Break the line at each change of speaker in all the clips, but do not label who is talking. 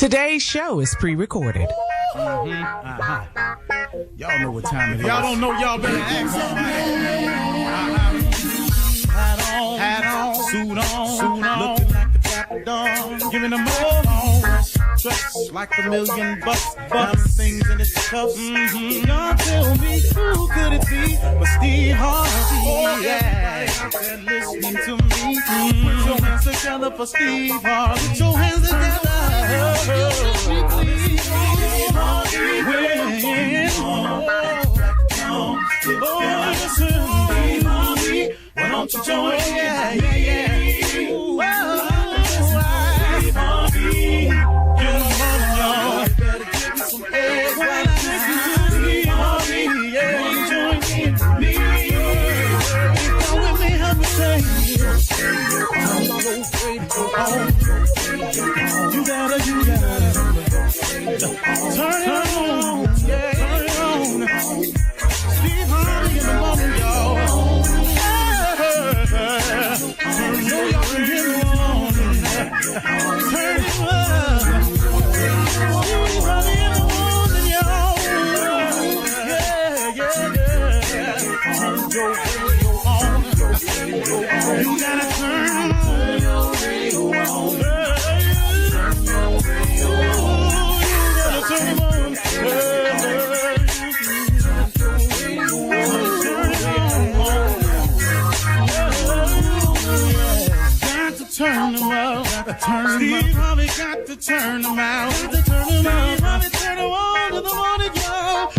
Today's show is pre-recorded.
Y'all know what time it is. Y'all don't know, y'all better ask somebody. Hat on, suit on, looking like the Dapper Dawn, giving them all dressed like $1,000,000, diamond things in its cuffs. Y'all tell me who could it be but Steve Harvey? Oh yeah, out there listening to me. Put your hands together for Steve Harvey. Put your hands together. Why don't you join? Yeah. Better give me some eggs. You gotta turn it on, turn it on. Steve Harvey in the morning, y'all. So y'all can get it on. Turn it up. Steve Harvey in the morning, y'all. Yeah. Turn your radio on. You gotta turn your radio on. Turn them out. Steve Harvey got to turn them out. Steve Harvey turn them on to the morning, y'all.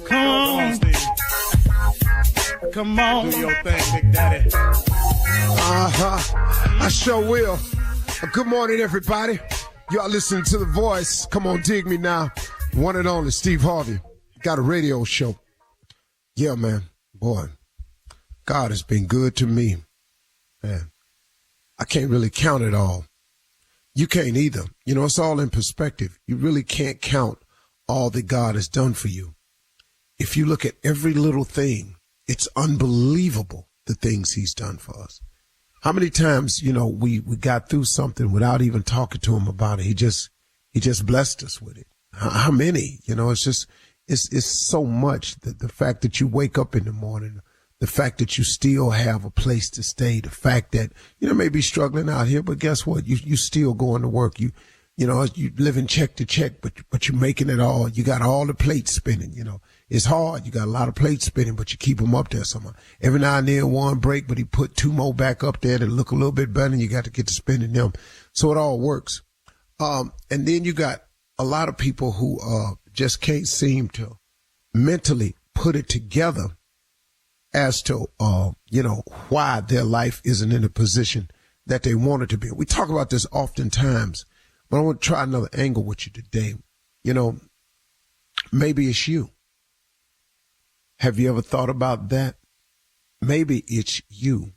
Come on, Steve. Come on. Do your thing, Big Daddy.
I sure will. Good morning, everybody. Y'all listening to The Voice. Come on, dig me now. One and only Steve Harvey. Got a radio show. Yeah, man. Boy, God has been good to me. Man, I can't really count it all. You can't either. You know, it's all in perspective. You really can't count all that God has done for you. If you look at every little thing, it's unbelievable the things he's done for us. How many times, you know, we got through something without even talking to him about it. He just blessed us with it. How many? You know, it's so much that the fact that you wake up in the morning, the fact that you still have a place to stay, the fact that, you know, maybe struggling out here, but guess what? You still going to work. You know, you living check to check, but you're making it all. You got all the plates spinning, you know. It's hard. You got a lot of plates spinning, but you keep them up there somehow. Every now and then one break, but he put two more back up there that look a little bit better, and you got to get to spinning them. So it all works. And then you got a lot of people who just can't seem to mentally put it together as to, you know, why their life isn't in the position that they want it to be. We talk about this oftentimes, but I want to try another angle with you today. You know, maybe it's you. Have you ever thought about that? Maybe it's you.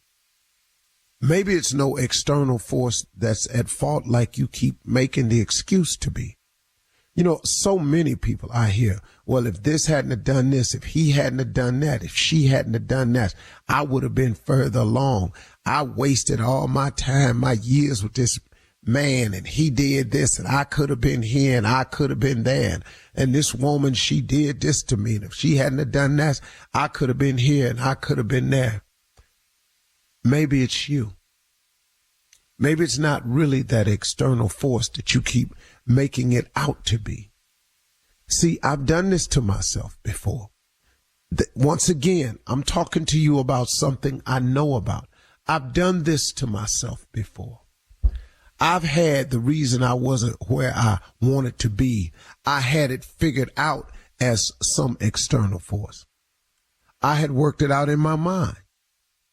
Maybe it's no external force that's at fault like you keep making the excuse to be. You know, so many people I hear, well, if this hadn't have done this, if he hadn't have done that, if she hadn't have done that, I would have been further along. I wasted all my time, my years with this man, and he did this, and I could have been here, and I could have been there. And this woman, she did this to me. And if she hadn't have done that, I could have been here, and I could have been there. Maybe it's you. Maybe it's not really that external force that you keep making it out to be. See, I've done this to myself before. Once again, I'm talking to you about something I know about. I've done this to myself before. I've had the reason I wasn't where I wanted to be. I had it figured out as some external force. I had worked it out in my mind.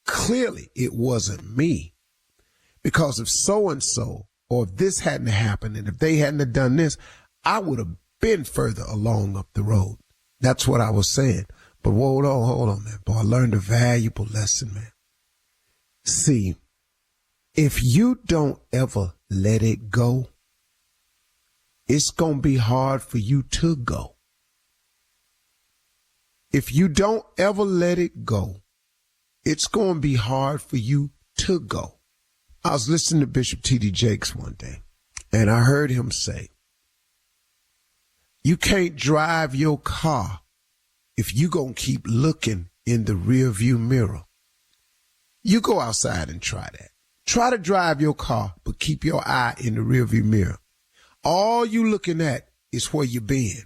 Clearly, it wasn't me. Because if so-and-so, or if this hadn't happened, and if they hadn't have done this, I would have been further along up the road. That's what I was saying. But hold on, man. Boy, I learned a valuable lesson, man. See, if you don't ever let it go, it's going to be hard for you to go. If you don't ever let it go, it's going to be hard for you to go. I was listening to Bishop T.D. Jakes one day, and I heard him say, you can't drive your car if you going to keep looking in the rearview mirror. You go outside and try that. Try to drive your car, but keep your eye in the rearview mirror. All you looking at is where you been.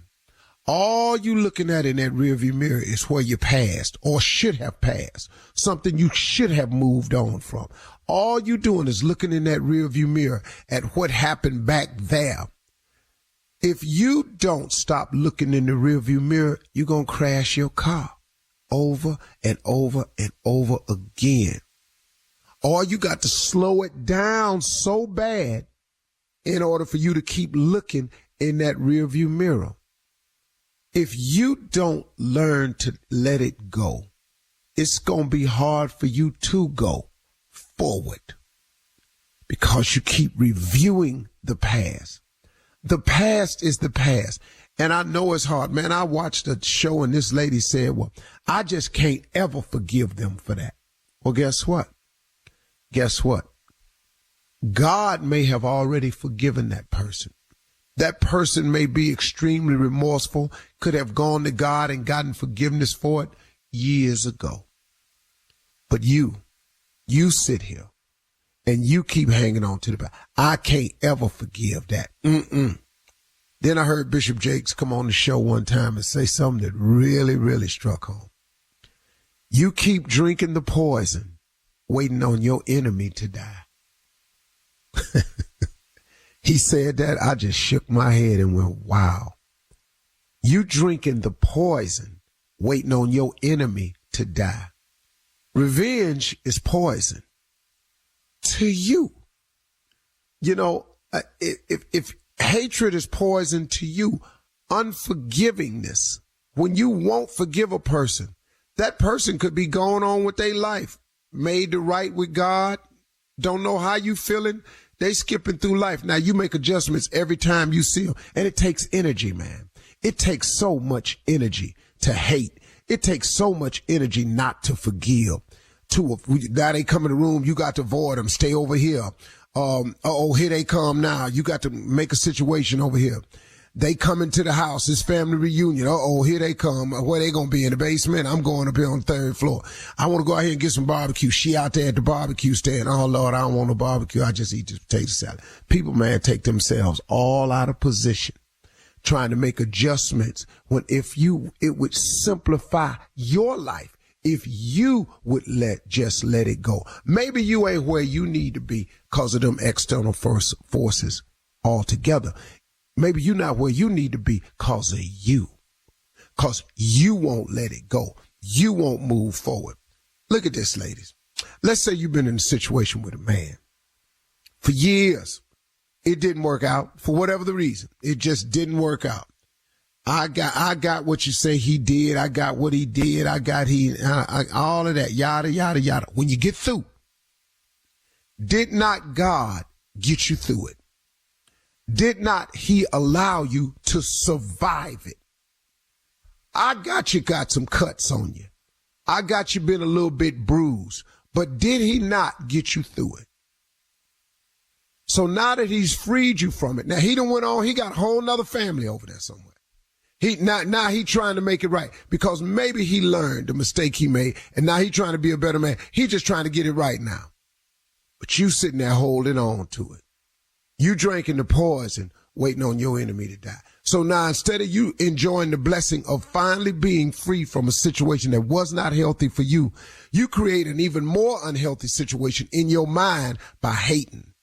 All you looking at in that rearview mirror is where you passed or should have passed, something you should have moved on from. All you doing is looking in that rearview mirror at what happened back there. If you don't stop looking in the rearview mirror, you're going to crash your car over and over and over again. Or you got to slow it down so bad in order for you to keep looking in that rearview mirror. If you don't learn to let it go, it's going to be hard for you to go forward because you keep reviewing the past. The past is the past. And I know it's hard. Man, I watched a show and this lady said, well, I just can't ever forgive them for that. Well, guess what? Guess what? God may have already forgiven that person. That person may be extremely remorseful, could have gone to God and gotten forgiveness for it years ago. But you sit here and you keep hanging on to the back. I can't ever forgive that. Then I heard Bishop Jakes come on the show one time and say something that really, really struck home. You keep drinking the poison, waiting on your enemy to die. He said that, I just shook my head and went, wow. You drinking the poison, waiting on your enemy to die. Revenge is poison to you. You know, if hatred is poison to you, unforgivingness, when you won't forgive a person, that person could be going on with their life, made to right with God, don't know how you feeling. They skipping through life. Now you make adjustments every time you see them. And it takes energy, man. It takes so much energy to hate. It takes so much energy not to forgive. Now they come in the room, you got to avoid them. Stay over here. Here they come now. You got to make a situation over here. They come into the house, it's family reunion. Here they come. Where they gonna be, in the basement? I'm going up here on the 3rd floor. I want to go out here and get some barbecue. She out there at the barbecue stand. Oh Lord, I don't want no barbecue. I just eat this potato salad. People, man, take themselves all out of position, trying to make adjustments when it would simplify your life if you would just let it go. Maybe you ain't where you need to be because of them external forces altogether. Maybe you're not where you need to be because of you. Because you won't let it go. You won't move forward. Look at this, ladies. Let's say you've been in a situation with a man for years. It didn't work out for whatever the reason. It just didn't work out. I got what you say he did. I got what he did. All of that, yada, yada, yada. When you get through, did not God get you through it? Did not he allow you to survive it? I got you got some cuts on you. I got you been a little bit bruised, but did he not get you through it? So now that he's freed you from it, now he done went on, he got a whole nother family over there somewhere. Now he trying to make it right because maybe he learned the mistake he made and now he trying to be a better man. He just trying to get it right now. But you sitting there holding on to it. You drinking the poison, waiting on your enemy to die. So now instead of you enjoying the blessing of finally being free from a situation that was not healthy for you, you create an even more unhealthy situation in your mind by hating,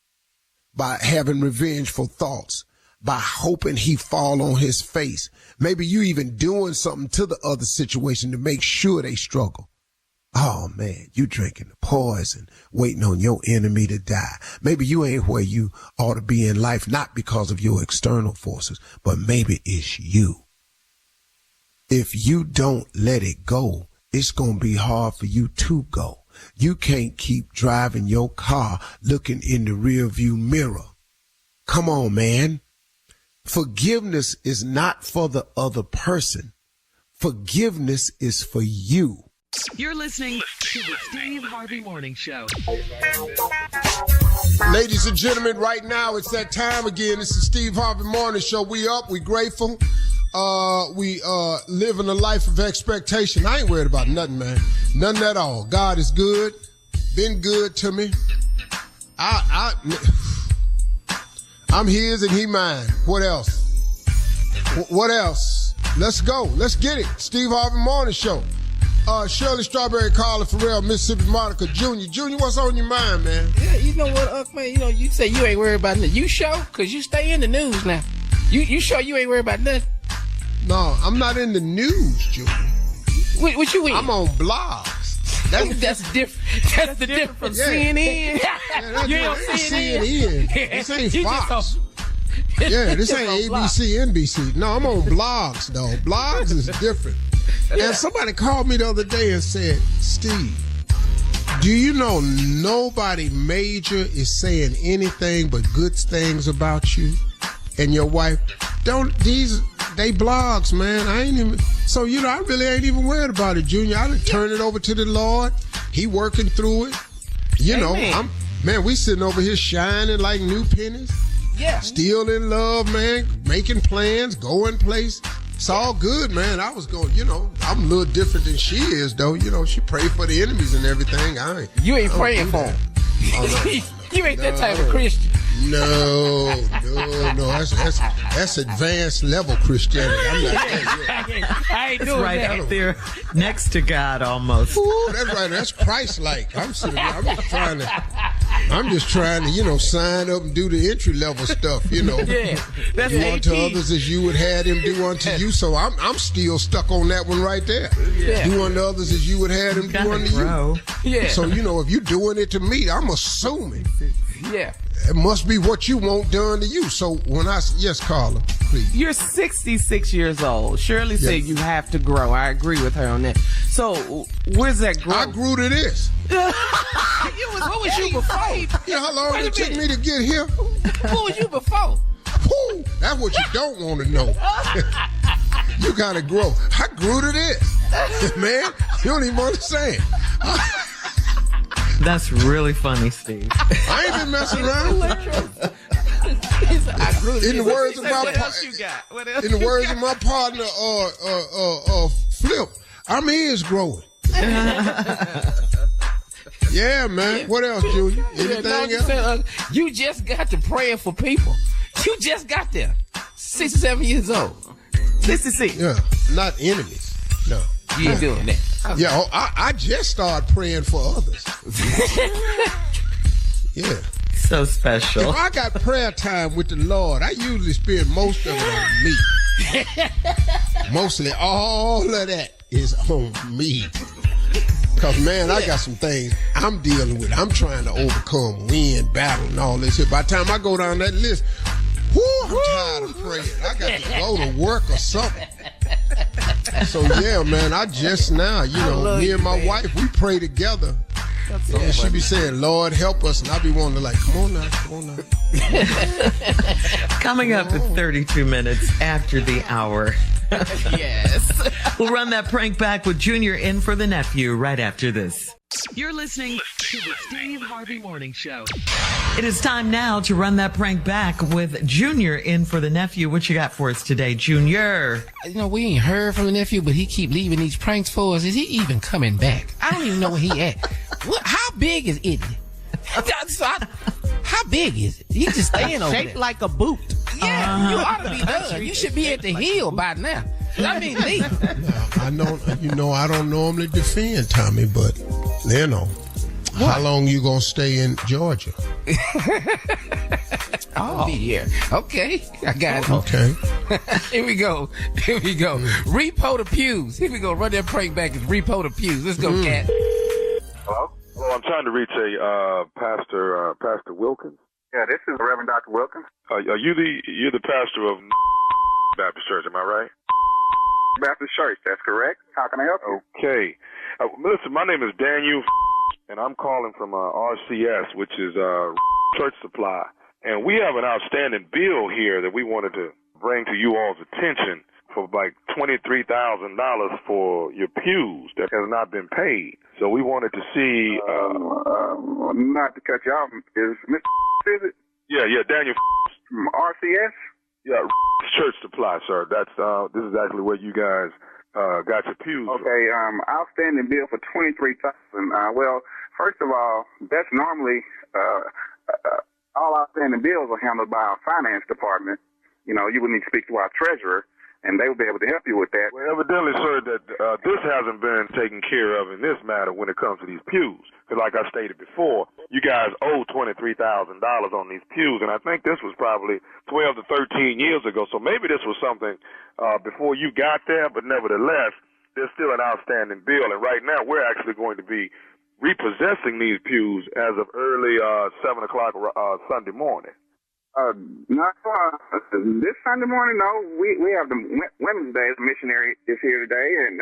by having revengeful thoughts, by hoping he fall on his face. Maybe you even doing something to the other situation to make sure they struggle. Oh man, you drinking the poison, waiting on your enemy to die. Maybe you ain't where you ought to be in life, not because of your external forces, but maybe it's you. If you don't let it go, it's going to be hard for you to go. You can't keep driving your car looking in the rearview mirror. Come on, man. Forgiveness is not for the other person. Forgiveness is for you.
You're listening to the Steve Harvey Morning Show.
Ladies and gentlemen, right now it's that time again. It's the Steve Harvey Morning Show. We up, we grateful. We living a life of expectation. I ain't worried about nothing, man. Nothing at all. God is good. Been good to me. I'm his and he mine. What else? What else? Let's go. Let's get it. Steve Harvey Morning Show. Shirley Strawberry, Carla Farrell, Mississippi Monica Jr. Jr., what's on your mind, man?
Yeah, you know what, man? You know, you say you ain't worried about nothing. You sure? Because you stay in the news now. You sure you ain't worried about nothing?
No, I'm not in the news, Junior.
What you in?
I'm on blogs.
That's different. That's the difference from CNN. You ain't on CNN.
This ain't Fox. This ain't ABC, NBC. No, I'm on blogs, though. Blogs is different. And somebody called me the other day and said, Steve, do you know nobody major is saying anything but good things about you and your wife? They blogs, man. I ain't even, so, I really ain't even worried about it, Junior. I done turn it over to the Lord. He working through it. We sitting over here shining like new pennies.
Yeah.
Still in love, man. Making plans, going place. It's all good, man. I was going, I'm a little different than she is, though. She prayed for the enemies and everything.
You ain't praying for them.
Oh, no.
You ain't that type of Christian.
No. That's advanced level Christianity. I'm not that yet.
I ain't doing
right
that.
Up there next to God almost.
Ooh, that's right. That's Christ-like. I'm just trying to, sign up and do the entry level stuff,
Yeah, that's
do unto others as you would have them do unto you. So I'm still stuck on that one right there.
Yeah.
Do unto others as you would have them do unto you.
Yeah.
So, if you're doing it to me, I'm assuming.
Yeah.
It must be what you want done to you. So yes, Carla, please.
You're 66 years old. Shirley said you have to grow. I agree with her on that. So where's that growth?
I grew to this.
What was you before?
You know how long it took me to get here?
What was you before?
Woo, that's what you don't want to know. You gotta grow. I grew to this. Man, you don't even understand.
That's really funny, Steve.
I ain't been messing around. In the words of my partner, Flip, I'm his growing. Yeah, man. What else, Julia? Anything else?
You just got to praying for people. You just got there. 67 years old. 66.
Yeah, not enemies. No.
You ain't doing that.
Yeah, I just started praying for others. Yeah.
So special.
If I got prayer time with the Lord, I usually spend most of it on me. Mostly all of that is on me. Because, man, I got some things I'm dealing with. I'm trying to overcome, win, battle, and all this. By the time I go down that list, I'm tired of praying. I got to go to work or something. So, yeah, man, I just now, me and my wife, we pray together. And she be saying, Lord, help us. And I be wanting to come on now.
Coming up at 32 minutes after the hour.
Yes.
We'll run that prank back with Junior in for the nephew right after this.
You're listening to the Steve Harvey Morning Show.
It is time now to run that prank back with Junior in for the nephew. What you got for us today, Junior?
We ain't heard from the nephew, but he keep leaving these pranks for us. Is he even coming back? I don't even know where he at. How big is it? How big is it? He just staying over
Shaped
there.
like a boot.
Yeah, you ought to be done. You should be at the hill by now. I mean, leave.
I know, I don't normally defend Tommy, but, how long you going to stay in Georgia?
I'll be here. Okay, I got it.
Okay.
Here we go. Repo the pews. Here we go. Run that prank back and repo the pews. Let's go, Cat.
Hello? Well, I'm trying to reach a Pastor Wilkins. Yeah, this is Reverend Dr. Wilkins. You're the pastor of Baptist Church, am I right? Baptist Church, that's correct. How can I help you? Okay. Listen, my name is Daniel, and I'm calling from RCS, which is Church Supply. And we have an outstanding bill here that we wanted to bring to you all's attention for like $23,000 for your pews that has not been paid. So we wanted to see.
Not to cut you off, is Mr. Is it?
Yeah, Daniel
From RCS?
Yeah, church supply, sir. That's this is actually where you guys got your pews.
Okay, outstanding bill for $23,000. Well, first of all, that's normally all outstanding bills are handled by our finance department. You know, you would need to speak to our treasurer, and they will be able to help you with that.
Well, evidently, sir, that this hasn't been taken care of in this matter when it comes to these pews. Because like I stated before, you guys owe $23,000 on these pews, and I think this was probably 12 to 13 years ago. So maybe this was something before you got there, but nevertheless, there's still an outstanding bill. And right now, we're actually going to be repossessing these pews as of early 7 o'clock Sunday morning.
This Sunday morning, no. We have the Women's Day. The missionary is here today, and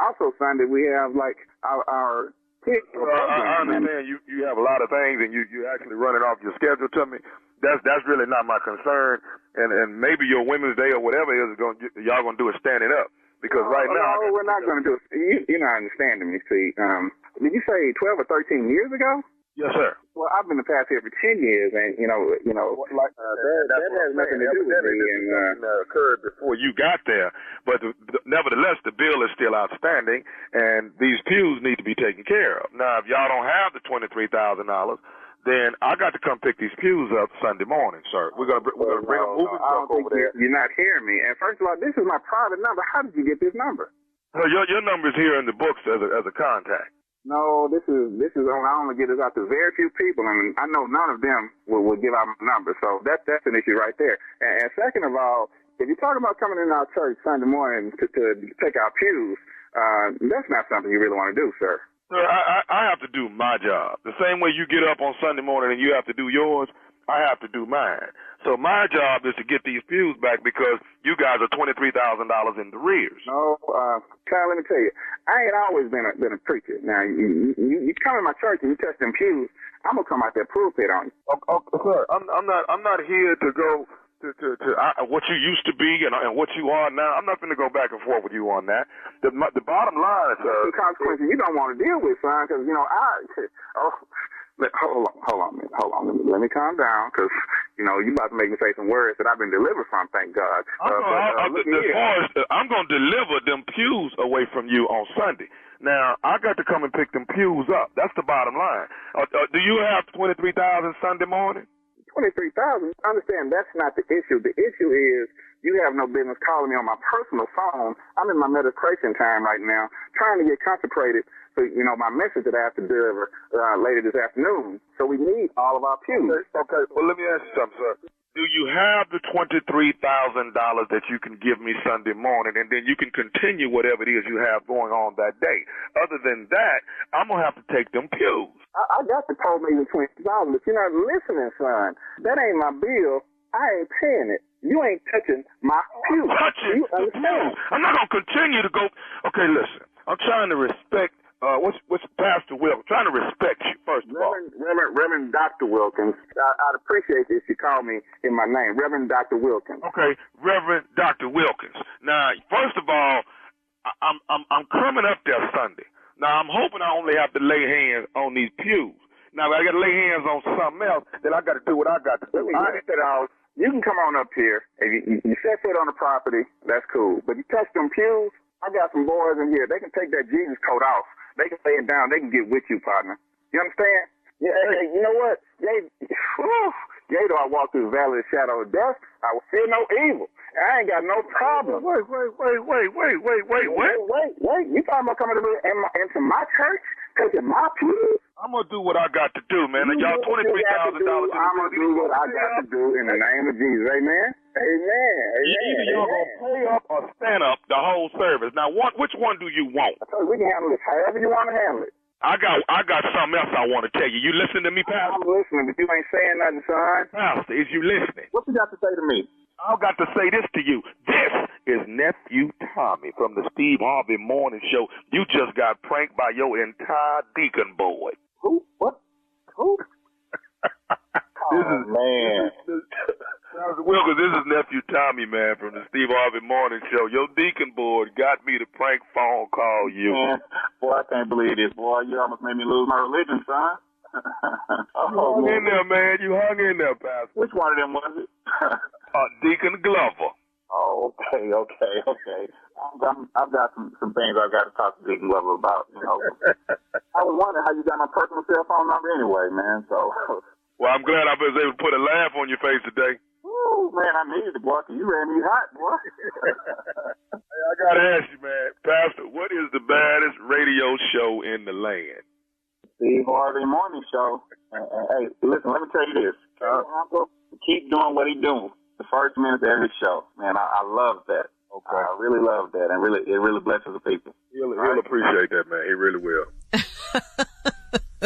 also Sunday we have like our kids.
I understand you have a lot of things, and you actually running off your schedule to me. That's really not my concern, and maybe your Women's Day or whatever it is y'all gonna do it standing up, because right now.
No, we're not gonna do it. You're not understanding me. See, did you say 12 or 13 years ago?
Yes, sir.
Well, I've been in the past here for 10 years, and that has nothing to do with me. And
that occurred before you got there, but nevertheless, the bill is still outstanding, and these pews need to be taken care of. Now, if y'all don't have the $23,000, then I got to come pick these pews up Sunday morning, sir. We're gonna bring a moving truck over there.
You're not hearing me. And first of all, this is my private number. How did you get this number?
Your number's here in the books as a contact.
No, this is only I only get this out to very few people, and I know none of them will give out my number. So that's an issue right there. And second of all, if you're talking about coming in our church Sunday morning to take our pews, that's not something you really want to do, sir.
Sir, I have to do my job. The same way you get up on Sunday morning and you have to do yours, I have to do mine. So my job is to get these pews back because you guys are $23,000 in the rears.
No, Kyle, let me tell you, I ain't always been a preacher. Now, you come in my church and you touch them pews, I'm gonna come out that pulpit on you.
Okay, sir, I'm not here to go to what you used to be and what you are now. I'm not going to go back and forth with you on that. The bottom line, sir,
the consequences you don't want to deal with, son, because Hold on a minute. Let me calm down, because you about to make me say some words that I've been delivered from. Thank God.
I'm going to deliver them pews away from you on Sunday. Now I got to come and pick them pews up. That's the bottom line. Do you have 23,000 Sunday morning?
23,000. Understand that's not the issue. The issue is you have no business calling me on my personal phone. I'm in my meditation time right now, trying to get concentrated. So, my message that I have to deliver later this afternoon. So we need all of our pews.
Okay. Well, let me ask you something, sir. Do you have the $23,000 that you can give me Sunday morning, and then you can continue whatever it is you have going on that day? Other than that, I'm going to have to take them pews.
I got the told me the $20,000, but you're not listening, son. That ain't my bill. I ain't paying it. You ain't touching my pews.
Touching the pews. I'm not going to continue to go. Okay, listen. I'm trying to respect. What's Pastor Wilkins? I'm trying to respect you, first of all.
Reverend Dr. Wilkins. I'd appreciate it if you call me in my name, Reverend Dr. Wilkins.
Okay, Reverend Dr. Wilkins. Now, first of all, I'm coming up there Sunday. Now, I'm hoping I only have to lay hands on these pews. Now, if I got to lay hands on something else, then I got to do what I got to do.
You can come on up here. If you set foot on the property, that's cool. But you touch them pews, I got some boys in here. They can take that Jesus coat off. They can lay it down. They can get with you, partner. You understand? Yeah. Hey, you know what? Yea, though I walk through the valley of the shadow of death, I will fear no evil. I ain't got no problem.
Wait.
You talking about coming into my church, taking my pews?
I'm going to do what I got to do, man. Y'all $23,000.
I'm going to do what I got to do in the name of Jesus. Amen? Amen.
Either y'all going to pay up or stand up the whole service. Now, which one do you want?
I told you we can handle this however you want to handle it.
I got something else I want to tell you. You listening to me, Pastor?
I'm listening, but you ain't saying nothing, son.
Pastor, is you listening?
What you got to say to me?
I've got to say this to you. This is Nephew Tommy from the Steve Harvey Morning Show. You just got pranked by your entire deacon board.
Who? What? Who?
Man. Pastor Wilkins, this is nephew Tommy, man, from the Steve Harvey Morning Show. Your deacon board got me to prank phone call you.
Man, boy, I can't believe this, boy. You almost made me lose my religion, son.
You hung in there, man. You hung in there, Pastor.
Which one of them was it?
Deacon Glover.
Oh, okay. I've got some things I've got to talk to Deacon Glover about, you know. I was wondering how you got my personal cell phone number anyway, man, so.
Well, I'm glad I was able to put a laugh on your face today.
Ooh, man, I needed it, boy. You ran me hot, boy.
Hey, I got to ask you, man. Pastor, what is the baddest radio show in the land?
Steve Harvey Morning Show. Hey, listen, let me tell you this. Uncle, keep doing what he's doing. The first minute of every show. Man, I love that. Okay. I really love that. And it really blesses the people.
He'll appreciate that, man. He really will.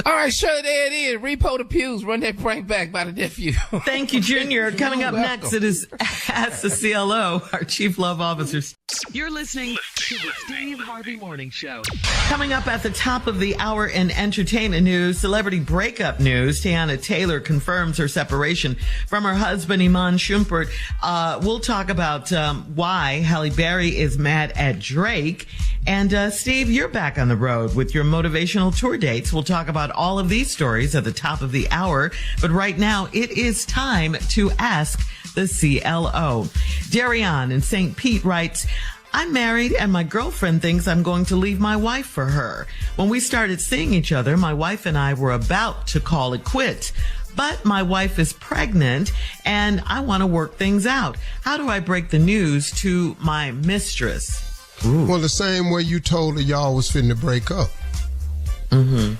All right, Shirley, there it is. Repo the Pews. Run that prank back by the nephew.
Thank you, Junior. Coming up next, it is Ask the CLO, our Chief Love Officer.
You're listening to the Steve Harvey Morning Show.
Coming up at the top of the hour in entertainment news, celebrity breakup news. Tiana Taylor confirms her separation from her husband, Iman Shumpert. We'll talk about why Halle Berry is mad at Drake. And Steve, you're back on the road with your motivational tour dates. We'll talk about all of these stories at the top of the hour. But right now, it is time to ask the CLO. Darian in St. Pete writes, I'm married and my girlfriend thinks I'm going to leave my wife for her. When we started seeing each other, my wife and I were about to call it quits. But my wife is pregnant and I want to work things out. How do I break the news to my mistress?
Ooh. Well, the same way you told her y'all was finna break up. Mm-hmm.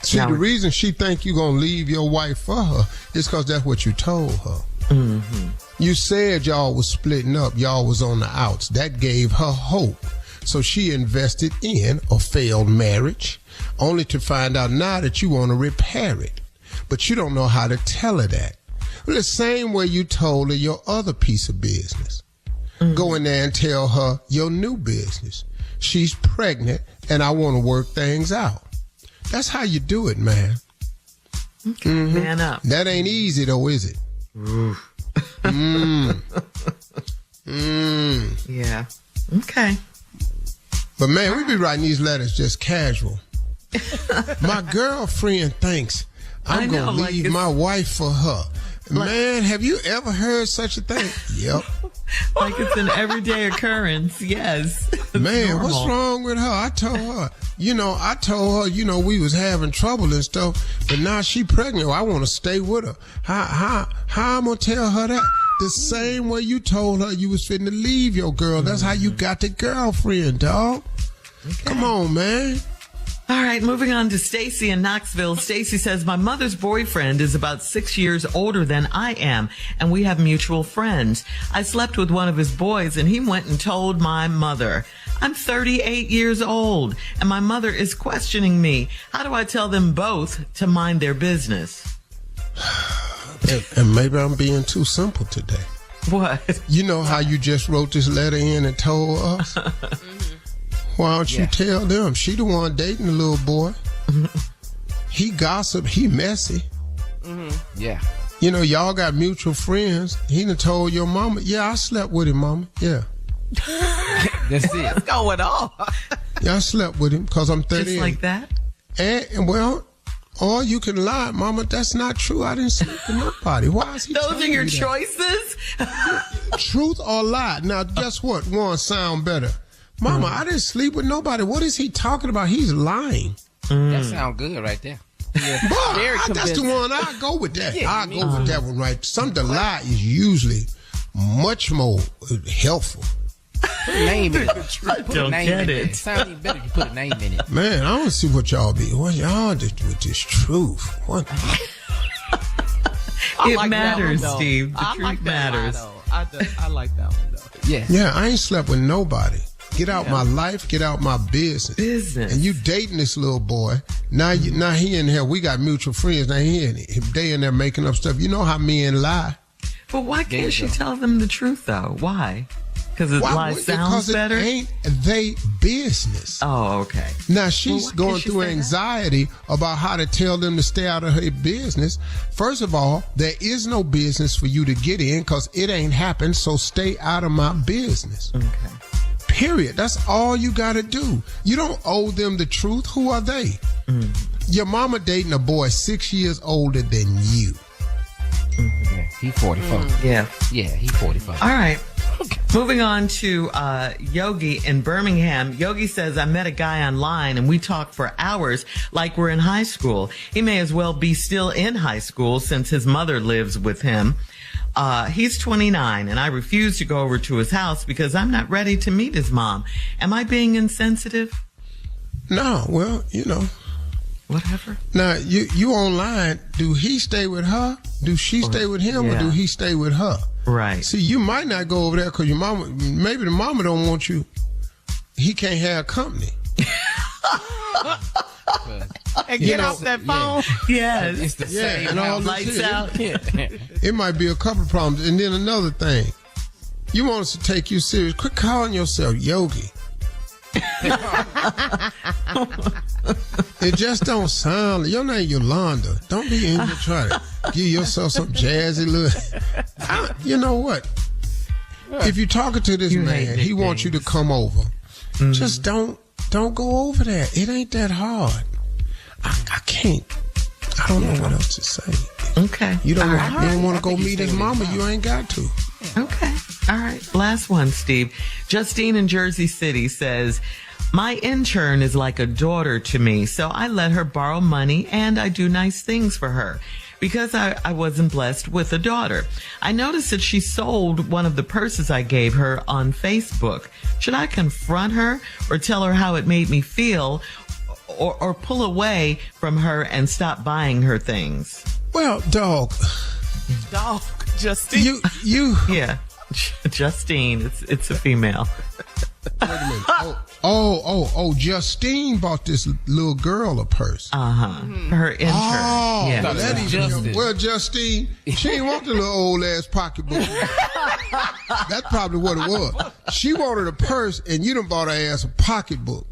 See, the reason she think you gonna leave your wife for her is because that's what you told her. Mm-hmm. You said y'all was splitting up, y'all was on the outs. That gave her hope. So she invested in a failed marriage, only to find out now that you want to repair it. But you don't know how to tell her that. Well, the same way you told her your other piece of business. Mm-hmm. Go in there and tell her your new business. She's pregnant and I want to work things out. That's how you do it, man.
Okay, man up.
That ain't easy though, is it?
Yeah. Okay.
But man, we be writing these letters just casual. My girlfriend thinks I'm going to leave my wife for her. Man, have you ever heard such a thing? Yep.
Like it's an everyday occurrence. Yes.
Man,
normal.
What's wrong with her? I told her, we was having trouble and stuff, but now she pregnant. I want to stay with her. How I'm going to tell her that? The same way you told her you was finna to leave your girl. That's how you got the girlfriend, dog. Okay. Come on, man.
All right, moving on to Stacy in Knoxville. Stacy says, my mother's boyfriend is about 6 years older than I am, and we have mutual friends. I slept with one of his boys, and he went and told my mother. I'm 38 years old, and my mother is questioning me. How do I tell them both to mind their business?
And maybe I'm being too simple today.
What?
You know how you just wrote this letter in and told us? Why don't you tell them? She the one dating the little boy. He gossip. He messy.
Yeah.
You know, y'all got mutual friends. He done told your mama, I slept with him, mama. Yeah.
That's it.
What's going on?
Yeah, I slept with him because I'm 38.
Just like that?
And well, or you can lie, mama. That's not true. I didn't sleep with nobody. Why is he
Those are your choices?
Truth or lie? Now, guess what? One sound better. Mama, I didn't sleep with nobody. What is he talking about? He's lying.
That sounds good right there. Yeah.
Boy, that's the one. I'll go with that. I'll go with that one right. The lie is usually much more helpful.
Put a name in it.
I don't get it.
It sounds even better if you put a name in it.
Man, I don't see what y'all be. What y'all did with this truth? What?
It matters, Steve. The truth matters.
I like that one, though.
Yeah, I ain't slept with nobody. Get out my life, get out my business. And you dating this little boy. Now he in here. We got mutual friends. Now they in there making up stuff. You know how men lie.
But why can't she tell them the truth, though? Why? Because sounds better?
It ain't they business.
Oh, okay.
Now, she's going through anxiety about how to tell them to stay out of her business. First of all, there is no business for you to get in because it ain't happened, so stay out of my business.
Okay.
Period. That's all you got to do. You don't owe them the truth. Who are they? Your mama dating a boy 6 years older than you.
Yeah, he 44.
Yeah,
he 45.
All right. Moving on to Yogi in Birmingham. Yogi says, I met a guy online and we talked for hours like we're in high school. He may as well be still in high school since his mother lives with him. He's 29 and I refuse to go over to his house because I'm not ready to meet his mom. Am I being insensitive?
No, well,
Whatever.
Now, you online, do he stay with her? Do she stay with him or do he stay with her?
Right.
See, you might not go over there because your mama, maybe the mama don't want you. He can't have company.
And get off that phone.
Yes.
It's the same.
And all
Lights
this
out.
It might be a couple of problems. And then another thing, you want us to take you serious. Quit calling yourself Yogi. It just don't sound like your name Yolanda. Don't be in here trying to give yourself some jazzy look. You know what? If you're talking to this man, he wants you to come over. Just don't go over there. It ain't that hard. I can't. I don't know what else to say.
Okay.
You don't want to go meet his mama. You ain't got to.
Okay. All right. Last one, Steve. Justine in Jersey City says, my intern is like a daughter to me, so I let her borrow money and I do nice things for her because I wasn't blessed with a daughter. I noticed that she sold one of the purses I gave her on Facebook. Should I confront her or tell her how it made me feel or pull away from her and stop buying her things?
Well, dog,
Justine.
You.
Yeah. Justine. It's a female.
Wait a minute. Justine bought this little girl a purse.
Her intern. Yeah.
That even, well, Justine, she ain't want the little old ass pocketbook. That's probably what it was. She wanted a purse, and you done bought her ass a pocketbook.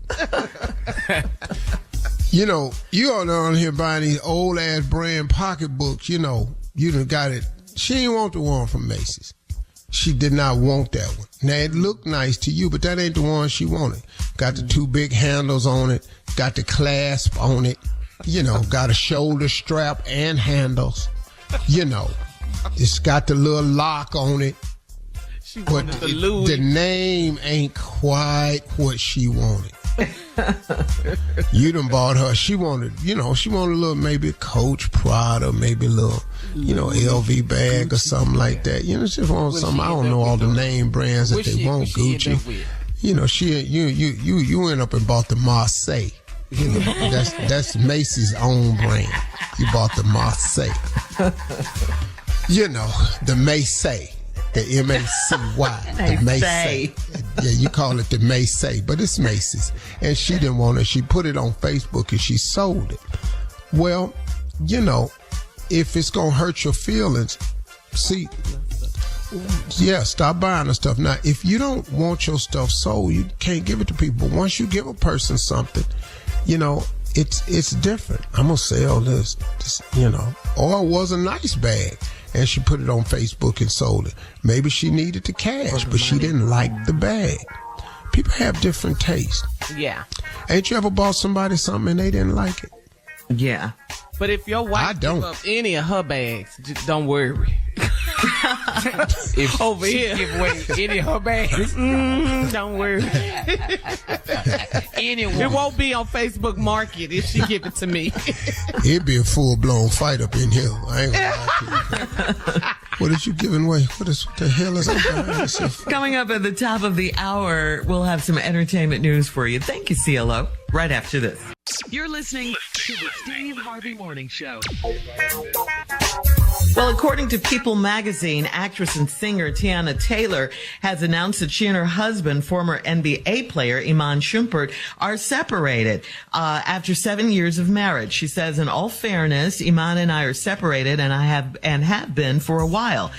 You on here buying these old ass brand pocketbooks. You done got it. She ain't want the one from Macy's. She did not want that one. Now, it looked nice to you, but that ain't the one she wanted. Got the two big handles on it, got the clasp on it, got a shoulder strap and handles. It's got the little lock on it. But the name ain't quite what she wanted. You done bought her. She wanted a little, maybe Coach Prada, maybe a little, LV bag or something like that. She wants something. I don't know all the name brands that they want. Gucci. You went up and bought the Marseille. That's Macy's own brand. You bought the Marseille. The Macy. The M-A-C-Y. The Macy. Yeah, you call it the Macy, but it's Macy's. And she didn't want it. She put it on Facebook and she sold it. Well, if it's going to hurt your feelings, stop buying the stuff. Now, if you don't want your stuff sold, you can't give it to people. But once you give a person something, it's different. I'm going to sell this, or it was a nice bag. And she put it on Facebook and sold it. Maybe she needed the cash, but she didn't like the bag. People have different tastes.
Yeah.
Ain't you ever bought somebody something and they didn't like it?
Yeah.
But if your wife give up any of her bags, just don't worry.
If
over
she
here
give away any of her bags,
don't worry. It won't be on Facebook Market if she give it to me.
It'd be a full-blown fight up in here. I ain't gonna lie to you. What is you giving away? What the hell is that?
Coming up at the top of the hour, we'll have some entertainment news for you. Thank you, CLO. Right after this.
You're listening to the Steve Harvey Morning Show.
Well, according to People magazine, actress and singer Tiana Taylor has announced that she and her husband, former NBA player Iman Shumpert, are separated after 7 years of marriage. She says, in all fairness, Iman and I are separated, and have been for a while.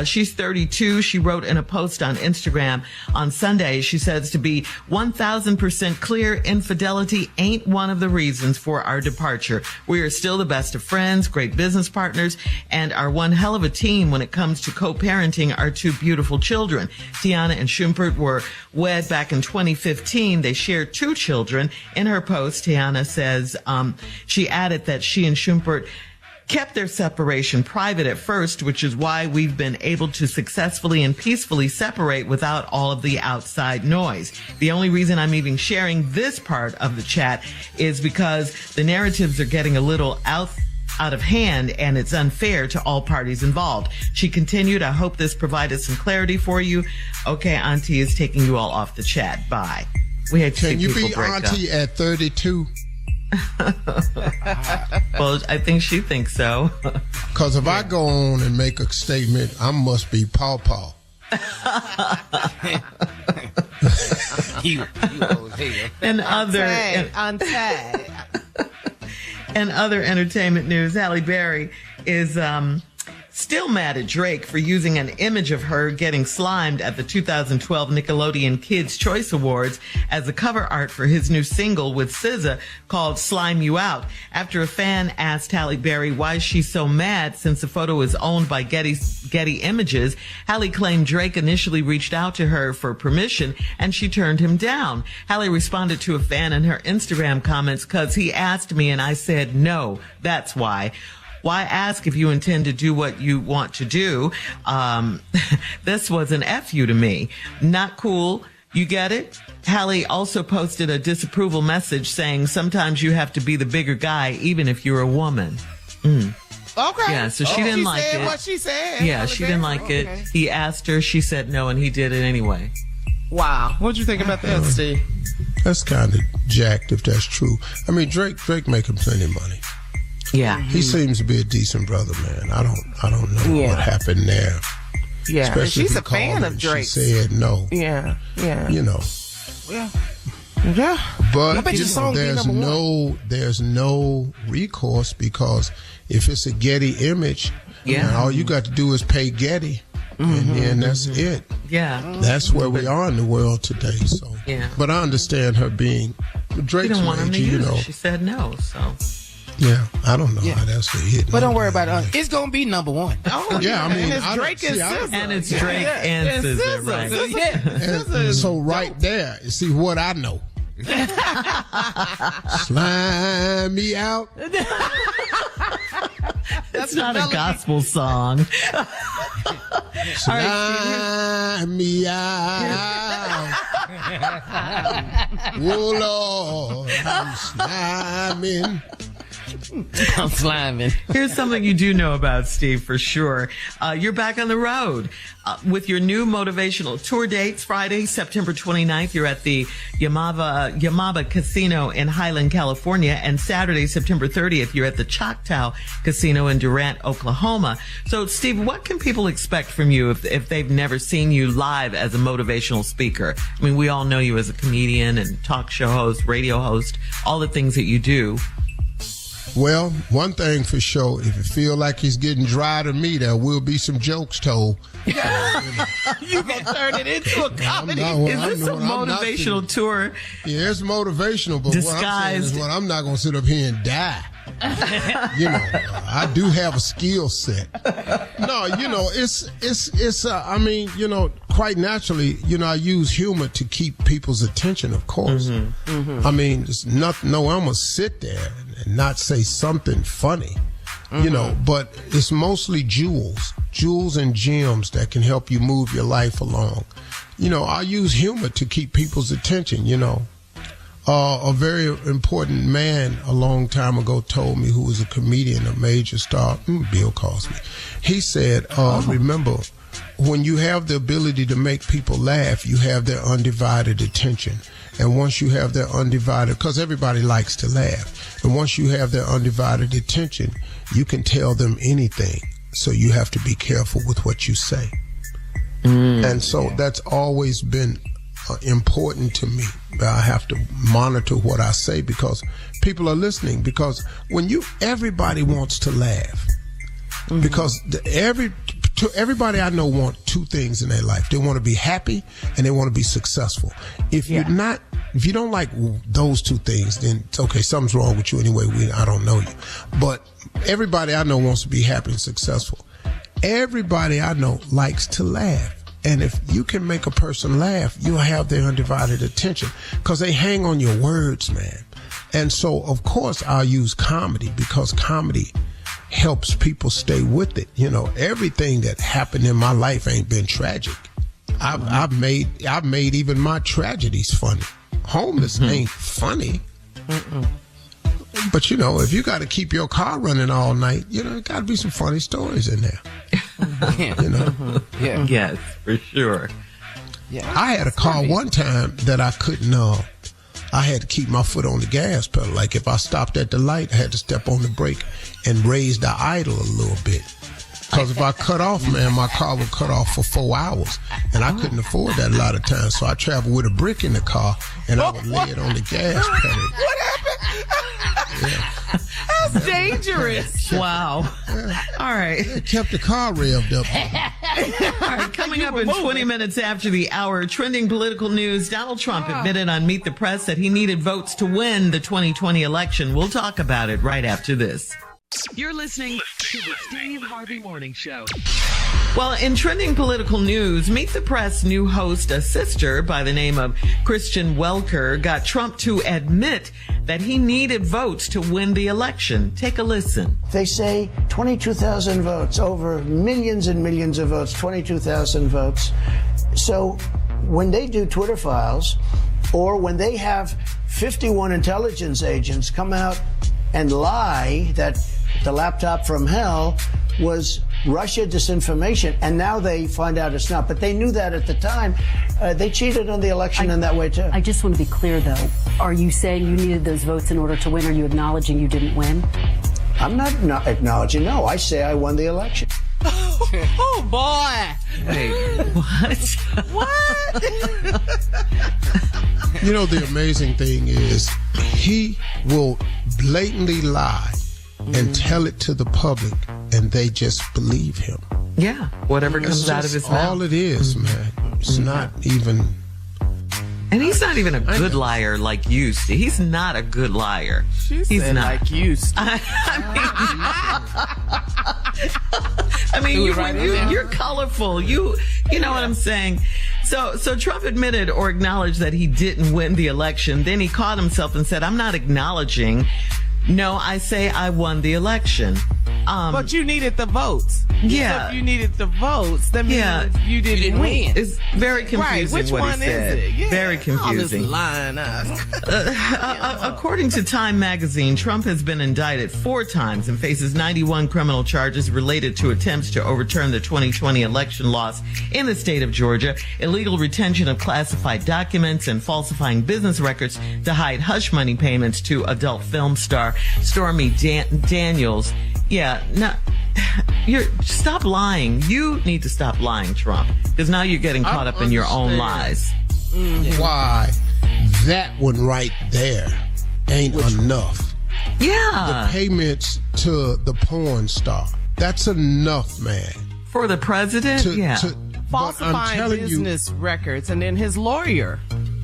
She's 32. She wrote in a post on Instagram on Sunday, she says, to be 1,000% clear, infidelity ain't one of the reasons for our departure. We are still the best of friends, great business partners, and are one hell of a team when it comes to co-parenting our two beautiful children. Tiana and Shumpert were wed back in 2015. They shared 2 children. In her post, Tiana says she added that she and Shumpert kept their separation private at first, which is why we've been able to successfully and peacefully separate without all of the outside noise. The only reason I'm even sharing this part of the chat is because the narratives are getting a little out of hand, and it's unfair to all parties involved. She continued, I hope this provided some clarity for you. Okay, Auntie is taking you all off the chat. Bye. We had to
Can
see
you
people
be
break
Auntie
up.
at 32?
Well, I think she thinks so.
Because if I go on and make a statement, I must be Paw.
You old hater.
And other and other entertainment news, Halle Berry is still mad at Drake for using an image of her getting slimed at the 2012 Nickelodeon Kids' Choice Awards as the cover art for his new single with SZA called Slime You Out. After a fan asked Halle Berry why she's so mad since the photo is owned by Getty Images, Halle claimed Drake initially reached out to her for permission and she turned him down. Halle responded to a fan in her Instagram comments, "'Cause he asked me and I said no, that's why. Why ask if you intend to do what you want to do? This was an F you to me. Not cool. You get it?" Halle also posted a disapproval message saying sometimes you have to be the bigger guy even if you're a woman.
Okay.
Yeah, so she didn't like it.
What she said.
Yeah, she didn't like it. He asked her, she said no, and he did it anyway.
Wow. What'd you think about that, Steve?
That's kind of jacked if that's true. I mean, Drake making plenty of money.
Yeah.
He seems to be a decent brother, man. I don't know what happened there.
Yeah, and
Especially
she's
if he
a fan
called
of
and
Drake.
She said no.
Yeah.
You know.
Yeah. Yeah.
But
bet
you
your song be number
there's no recourse because if it's a Getty image, all you got to do is pay Getty. And then that's it.
Yeah.
That's where we are in the world today. So, but I understand her being Drake's
She didn't want him to use it. She said no, so.
Yeah, I don't know how that's a hit.
But don't worry about it. It's going to be number 1.
Oh,
yeah, I mean,
and it's Drake and SZA.
And it's Drake and SZA, right?
And so right there, you see what I know. Slime me out.
It's not a gospel song.
Slime me out. Oh, Lord, I'm sliming.
I'm sliming.
Here's something you do know about, Steve, for sure. You're back on the road with your new motivational tour dates. Friday, September 29th, you're at the Yamaba Casino in Highland, California. And Saturday, September 30th, you're at the Choctaw Casino in Durant, Oklahoma. So, Steve, what can people expect from you if they've never seen you live as a motivational speaker? I mean, we all know you as a comedian and talk show host, radio host, all the things that you do.
Well, one thing for sure, if you feel like he's getting dry to me, there will be some jokes told.
You gonna turn it into a comedy?
Is this a motivational tour?
Yeah, it's motivational, but what I'm saying is I'm not going to sit up here and die. I do have a skill set. No, it's I mean, quite naturally, I use humor to keep people's attention, of course. I mean, it's nothing, I'm going to sit there and not say something funny, but it's mostly jewels and gems that can help you move your life along. I use humor to keep people's attention, A very important man a long time ago told me, who was a comedian, a major star, Bill Cosby. He said, remember, when you have the ability to make people laugh, you have their undivided attention. And once you have their undivided, because everybody likes to laugh, and once you have their undivided attention, you can tell them anything. So you have to be careful with what you say. And so that's always been important to me. I have to monitor what I say because people are listening. Because everybody wants to laugh. Because everybody I know want two things in their life. They want to be happy and they want to be successful. If you don't like those two things, then it's okay, something's wrong with you anyway. I don't know you. But everybody I know wants to be happy and successful. Everybody I know likes to laugh. And if you can make a person laugh, you'll have their undivided attention because they hang on your words, man. And so, of course, I'll use comedy because comedy helps people stay with it. You know, everything that happened in my life ain't been tragic. I've made even my tragedies funny. Homeless ain't funny. But, you know, if you got to keep your car running all night, you know, got to be some funny stories in there. You know?
Yeah. Yes, for sure.
Yeah. I had a car one time that I couldn't, I had to keep my foot on the gas pedal. Like if I stopped at the light, I had to step on the brake and raise the idle a little bit. Because if I cut off, man, my car would cut off for 4 hours. And I couldn't afford that a lot of times. So I traveled with a brick in the car and I would lay it on the gas pedal.
What happened?
Yeah.
That's dangerous.
Wow.
Yeah.
All right.
It kept the car revved up.
All right, coming up in 20 minutes after the hour, trending political news. Donald Trump admitted on Meet the Press that he needed votes to win the 2020 election. We'll talk about it right after this.
You're listening to the Steve Harvey Morning Show.
Well, in trending political news, Meet the Press new host, a sister by the name of Christian Welker, got Trump to admit that he needed votes to win the election. Take a listen.
They say 22,000 votes, over millions and millions of votes, 22,000 votes. So when they do Twitter files, or when they have 51 intelligence agents come out and lie that the laptop from hell was Russia disinformation, and now they find out it's not. But they knew that at the time. They cheated on the election in that way, too.
I just want to be clear, though. Are you saying you needed those votes in order to win? Are you acknowledging you didn't win?
I'm not acknowledging. No, I say I won the election.
Oh, boy.
Wait, what?
What?
You know, the amazing thing is he will blatantly lie and tell it to the public, and they just believe him.
Yeah, whatever comes out of his mouth.
All it is, man. It's not even...
And he's not even a good liar like you, Steve. He's not a good liar.
He's not like you, Steve.
I mean, you're colorful. You know what I'm saying? So Trump admitted or acknowledged that he didn't win the election. Then he caught himself and said, I'm not acknowledging. No, I say I won the election.
But you needed the votes.
Yeah.
So if you needed the votes, that means you didn't win.
It's very confusing.
Right. Which
what
one
he said.
is it? Yeah.
Very confusing.
All this lying.
According to Time magazine, Trump has been indicted 4 times and faces 91 criminal charges related to attempts to overturn the 2020 election loss in the state of Georgia, illegal retention of classified documents, and falsifying business records to hide hush money payments to adult film star Stormy Daniels. Yeah, no, stop lying. You need to stop lying, Trump, because now you're getting caught up in your own lies.
Why that one right there ain't enough.
Yeah.
The payments to the porn star, that's enough, man.
For the president?
Falsifying business records, and then his lawyer.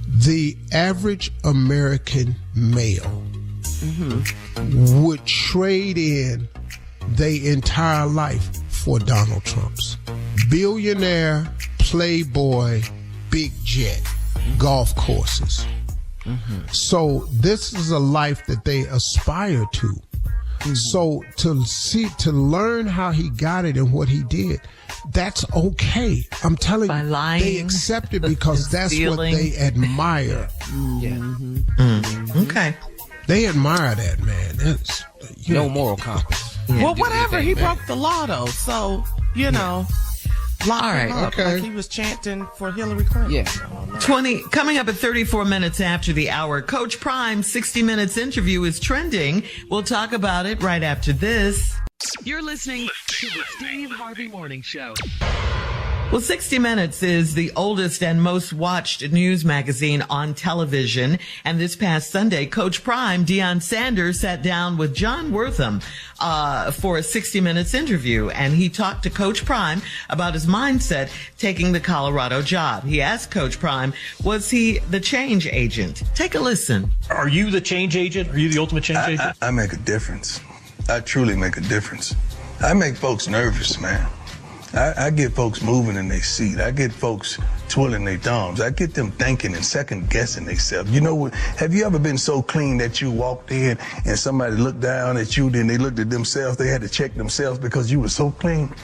The average American male would trade in their entire life for Donald Trump's. Billionaire, playboy, big jet, golf courses. So this is a life that they aspire to. So to learn how he got it and what he did, that's okay. I'm telling you,
lying,
they accept it because that's
stealing.
What they admire.
Okay.
They admire that, man. That's
no moral compass.
Well, whatever. He broke the law, though. So, you know. Lock him up,
okay.
Like he was chanting for Hillary Clinton.
Yeah. Coming up at 34 minutes after the hour, Coach Prime's 60 Minutes interview is trending. We'll talk about it right after this.
You're listening to to the Steve Harvey Morning Show.
Well, 60 Minutes is the oldest and most watched news magazine on television. And this past Sunday, Coach Prime, Deion Sanders, sat down with John Wortham for a 60 Minutes interview. And he talked to Coach Prime about his mindset taking the Colorado job. He asked Coach Prime, was he the change agent? Take a listen.
Are you the change agent? Are you the ultimate change agent?
I make a difference. I truly make a difference. I make folks nervous, man. I get folks moving in their seat. I get folks twirling their thumbs. I get them thinking and second guessing themselves. You know what? Have you ever been so clean that you walked in and somebody looked down at you, then they looked at themselves, they had to check themselves because you were so clean?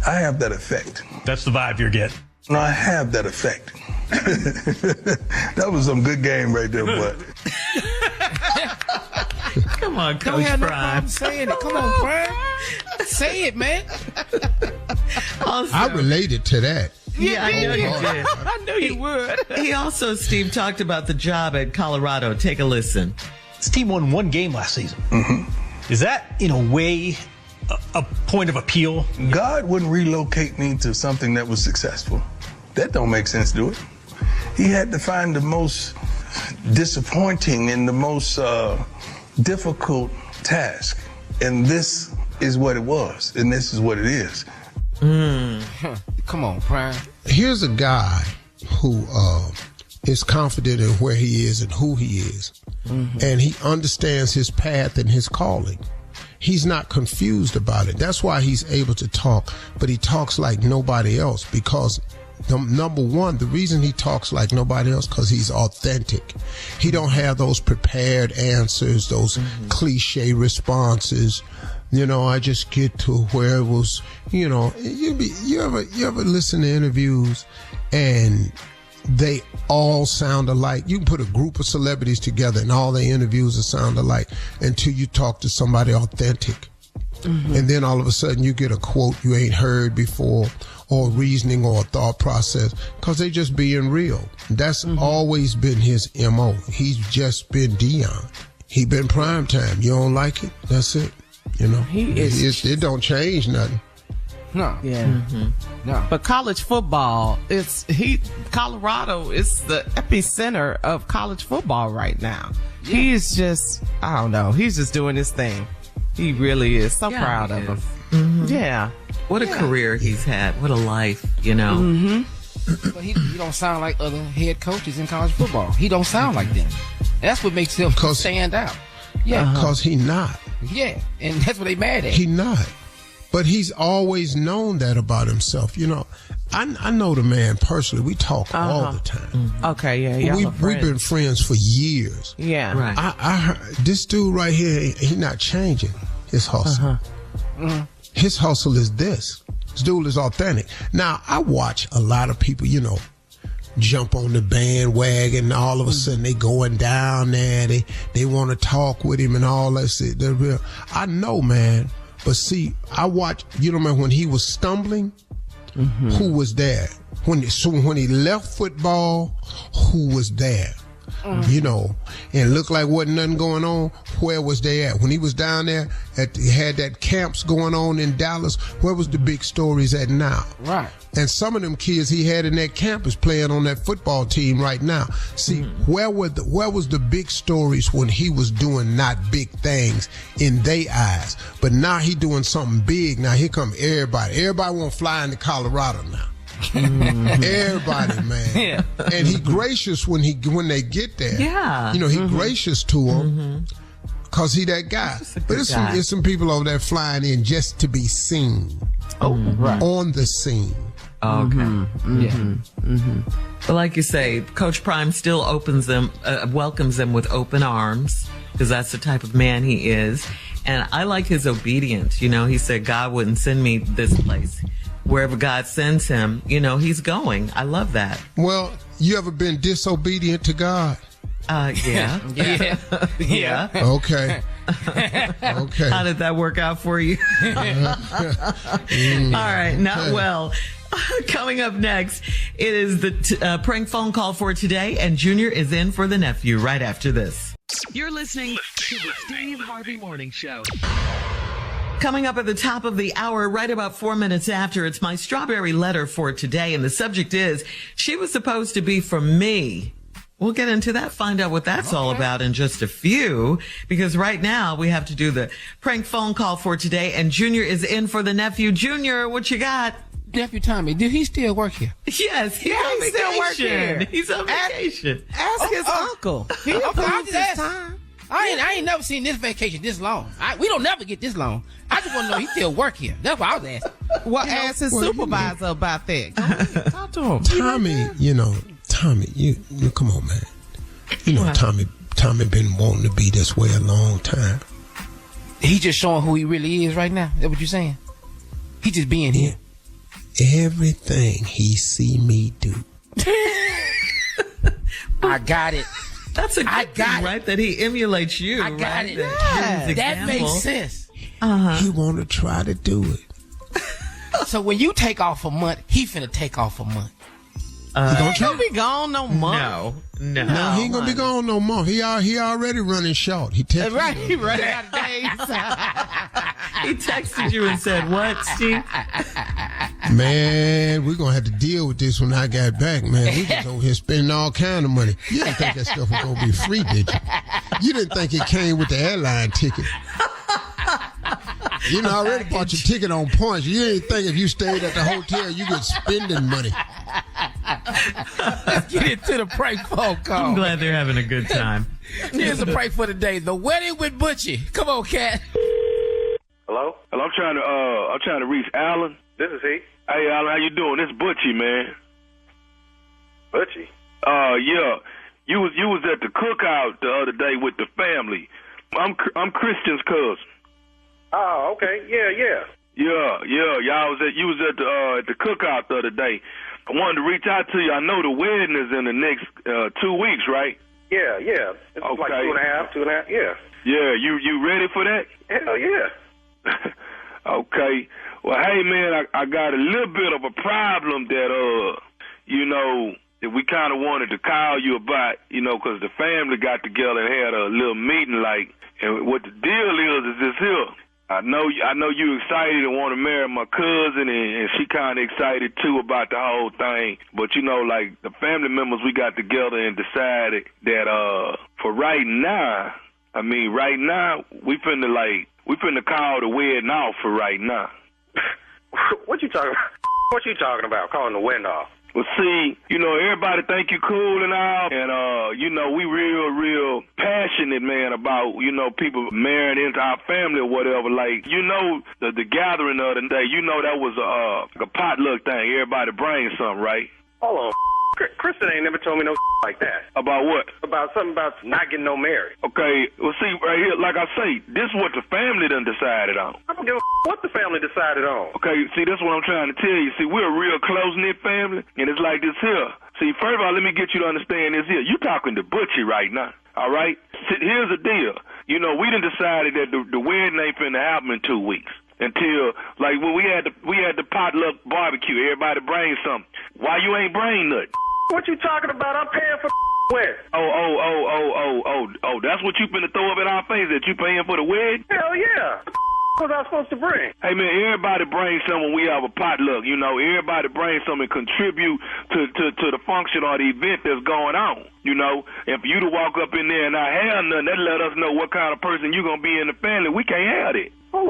I have that effect.
That's the vibe you're getting.
No, I have that effect. That was some good game right there, boy.
Come on, Coach
Don't have no
Prime.
problem saying it. Come on, Prime. Say it, man.
Also,
I related to that.
yeah, I know you did.
I knew you would.
He also, Steve, talked about the job at Colorado. Take a listen.
This team won one game last season. Is that, in a way, a point of appeal?
God wouldn't relocate me to something that was successful. That don't make sense, do it? He had to find the most disappointing and the most difficult task. And this is what it was, and this is what it is.
Come on, Prime.
Here's a guy who is confident in where he is and who he is. And he understands his path and his calling. He's not confused about it. That's why he's able to talk, but he talks like nobody else because number one, the reason he talks like nobody else because he's authentic. He don't have those prepared answers, those cliche responses. You know, I just get to where it was, you know, you ever listen to interviews and they all sound alike. You can put a group of celebrities together and all their interviews will sound alike until you talk to somebody authentic. And then all of a sudden you get a quote you ain't heard before or reasoning or a thought process because they just being real. That's always been his MO. He's just been Deion. He been prime time. You don't like it? That's it. You know, it don't change nothing.
No. Yeah. No. But college football, Colorado is the epicenter of college football right now. Yeah. He is just, I don't know, he's just doing his thing. He really is. So proud of him. Yeah.
What a career he's had. What a life, you know.
But he don't sound like other head coaches in college football. He don't sound like them. That's what makes him stand out. Yeah.
Because he not.
Yeah. And that's what they mad at.
He not. But he's always known that about himself. You know, I know the man personally. We talk all the time.
Okay, yeah.
We've been friends for years.
Yeah.
Right.
I heard this dude right here, he not changing his hustle. His hustle is this. This dude is authentic. Now, I watch a lot of people, you know, jump on the bandwagon and all of a sudden they going down there. They want to talk with him and all that shit. They're real. I know, man. But see, I watched, you know, man, when he was stumbling, who was there? When he left football, who was there? You know, and looked like wasn't nothing going on. Where was they at? When he was down there, had that camps going on in Dallas, where was the big stories at now?
Right.
And some of them kids he had in that campus playing on that football team right now. See, where was the big stories when he was doing not big things in their eyes? But now he doing something big. Now here come everybody. Everybody want to fly into Colorado now. Everybody, man. Yeah. And he gracious when they get there.
Yeah.
You know, he gracious to them because he that guy. But it's some people over there flying in just to be seen. On the scene.
Okay. But like you say, Coach Prime still welcomes them with open arms because that's the type of man he is. And I like his obedience. You know, he said, God wouldn't send me this place. Wherever God sends him, you know, he's going. I love that.
Well, you ever been disobedient to God?
Yeah. Yeah.
Okay. Okay.
How did that work out for you? All right. Not well. Coming up next, it is the prank phone call for today, and Junior is in for the nephew right after this.
You're listening to the Steve Harvey Morning Show.
Coming up at the top of the hour, right about 4 minutes after, it's my strawberry letter for today. And the subject is, she was supposed to be for me. We'll get into that, find out what that's all about in just a few, because right now we have to do the prank phone call for today, and Junior is in for the nephew. Junior, what you got?
Nephew Tommy, do he still work here?
Yes, he's on vacation.
Still work here.
He's on vacation.
Ask his uncle. He
I'll just ask.
time.
I ain't never seen this vacation this long. We don't never get this long. I just want to know he still work here. That's what I was asking.
Well, ask his supervisor about that. Go ahead, talk to him.
Tommy, you come on, man. Tommy been wanting to be this way a long time.
He just showing who he really is right now. Is that what you're saying? He just being here.
Everything he see me do.
I got it.
That's a good thing, right? That he emulates you.
I got
right?
it. That makes sense.
He want to try to do it.
So when you take off a month, he finna take off a month.
He gonna be gone no month.
No, he ain't gonna be gone no month. He already running short. He texted
right, he running out of days.
He texted you and said, "What, Steve?"
Man, we're gonna have to deal with this when I got back, man. We just over here spending all kind of money. You didn't think that stuff was gonna be free, did you? You didn't think it came with the airline ticket. You know, I already bought your ticket on points. You didn't think if you stayed at the hotel, you get spending money.
Let's get into the prank phone call.
I'm glad they're having a good time.
Here's the prank for today: the wedding with Butchie. Come on, Cat.
Hello? Hello, I'm trying to reach Alan. This is he. Hey, Alan, how you doing? This is Butchie, man. Butchie? Yeah. You was at the cookout the other day with the family. I'm Christian's cousin. Oh, okay. Yeah. Y'all you was at the cookout the other day. I wanted to reach out to you. I know the wedding is in the next 2 weeks, right? Yeah. It's okay. Like 2.5, yeah. Yeah, you ready for that? Hell yeah. Okay. Well, hey, man, I got a little bit of a problem that, that we kind of wanted to call you about, because the family got together and had a little meeting, and what the deal is this here. I know you excited and want to marry my cousin, and she kind of excited too about the whole thing. But the family members, we got together and decided that for right now, we finna call the wedding off for right now. What you talking about? What you talking about? Calling the wedding off? Well, see, everybody think you cool and all, and, we real passionate, man, about, people marrying into our family or whatever. The gathering of the day, that was a potluck thing. Everybody brings something, right? Hold on. Kristen ain't never told me no like that. About what? About something about not getting no married. Okay, well, see, right here, like I say, this is what the family done decided on. I don't give a what the family decided on. Okay, see, that's what I'm trying to tell you. See, we're a real close-knit family, and it's like this here. See, first of all, let me get you to understand this here. You talking to Butchie right now, all right? See, here's the deal. We done decided that the wedding ain't finna happen in 2 weeks. Until, when we had the potluck barbecue, everybody bring something. Why you ain't bring nothing? What you talking about? I'm paying for wedding. Oh, that's what you finna throw up in our face, that you paying for the wedding? Hell yeah. What was I supposed to bring? Hey, man, everybody brings something when we have a potluck. Everybody brings something and contribute to the function or the event that's going on. And for you to walk up in there and not have nothing, that let us know what kind of person you going to be in the family. We can't have it. Oh,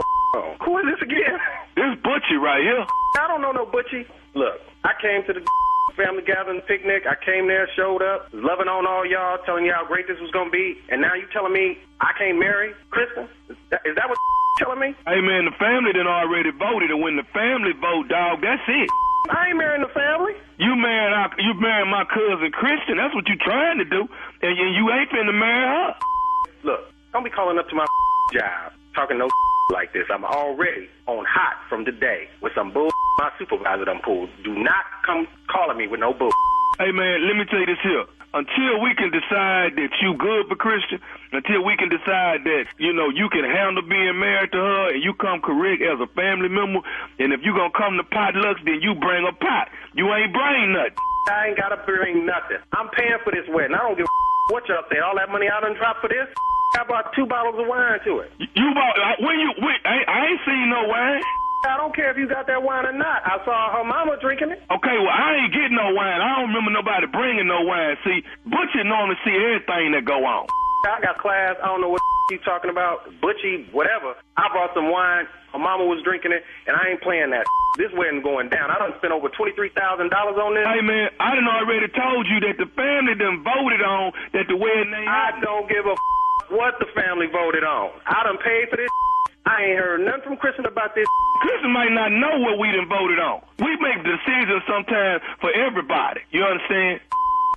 who is this again? This Butchie right here. I don't know no Butchie. Look, I came to the family gathering picnic. I came there, showed up, loving on all y'all, telling you how great this was going to be. And now you telling me I can't marry Kristen? Is that what telling me? Hey, man, the family done already voted. And when the family vote, dog, that's it. I ain't marrying the family. You marrying my cousin Kristen. That's what you trying to do. And you ain't finna marry her. Look, don't be calling up to my job talking no like this. I'm already on hot from today with some bull my supervisor done pulled. Do not come calling me with no bull. Hey, man, let me tell you this here. Until we can decide that you good for Christian, until we can decide that, you can handle being married to her and you come correct as a family member, and if you going to come to potlucks, then you bring a pot. You ain't bring nothing. I ain't got to bring nothing. I'm paying for this wedding. I don't give a what y'all say. All that money I done dropped for this?
I bought 2 bottles of wine to it.
You bought, I ain't seen no wine.
I don't care if you got that wine or not. I saw her mama drinking it.
Okay, well, I ain't getting no wine. I don't remember nobody bringing no wine. See, Butchie normally see everything that go on.
I got class. I don't know what you talking about. Butchie, whatever. I brought some wine. Her mama was drinking it, and I ain't playing that. This wedding going down. I done spent over $23,000 on this.
Hey, man, I done already told you that the family done voted on that the wedding ain't
I don't give a what the family voted on. I done paid for this. I ain't heard nothing from Kristen about this.
Kristen might not know what we done voted on. We make decisions sometimes for everybody. You understand?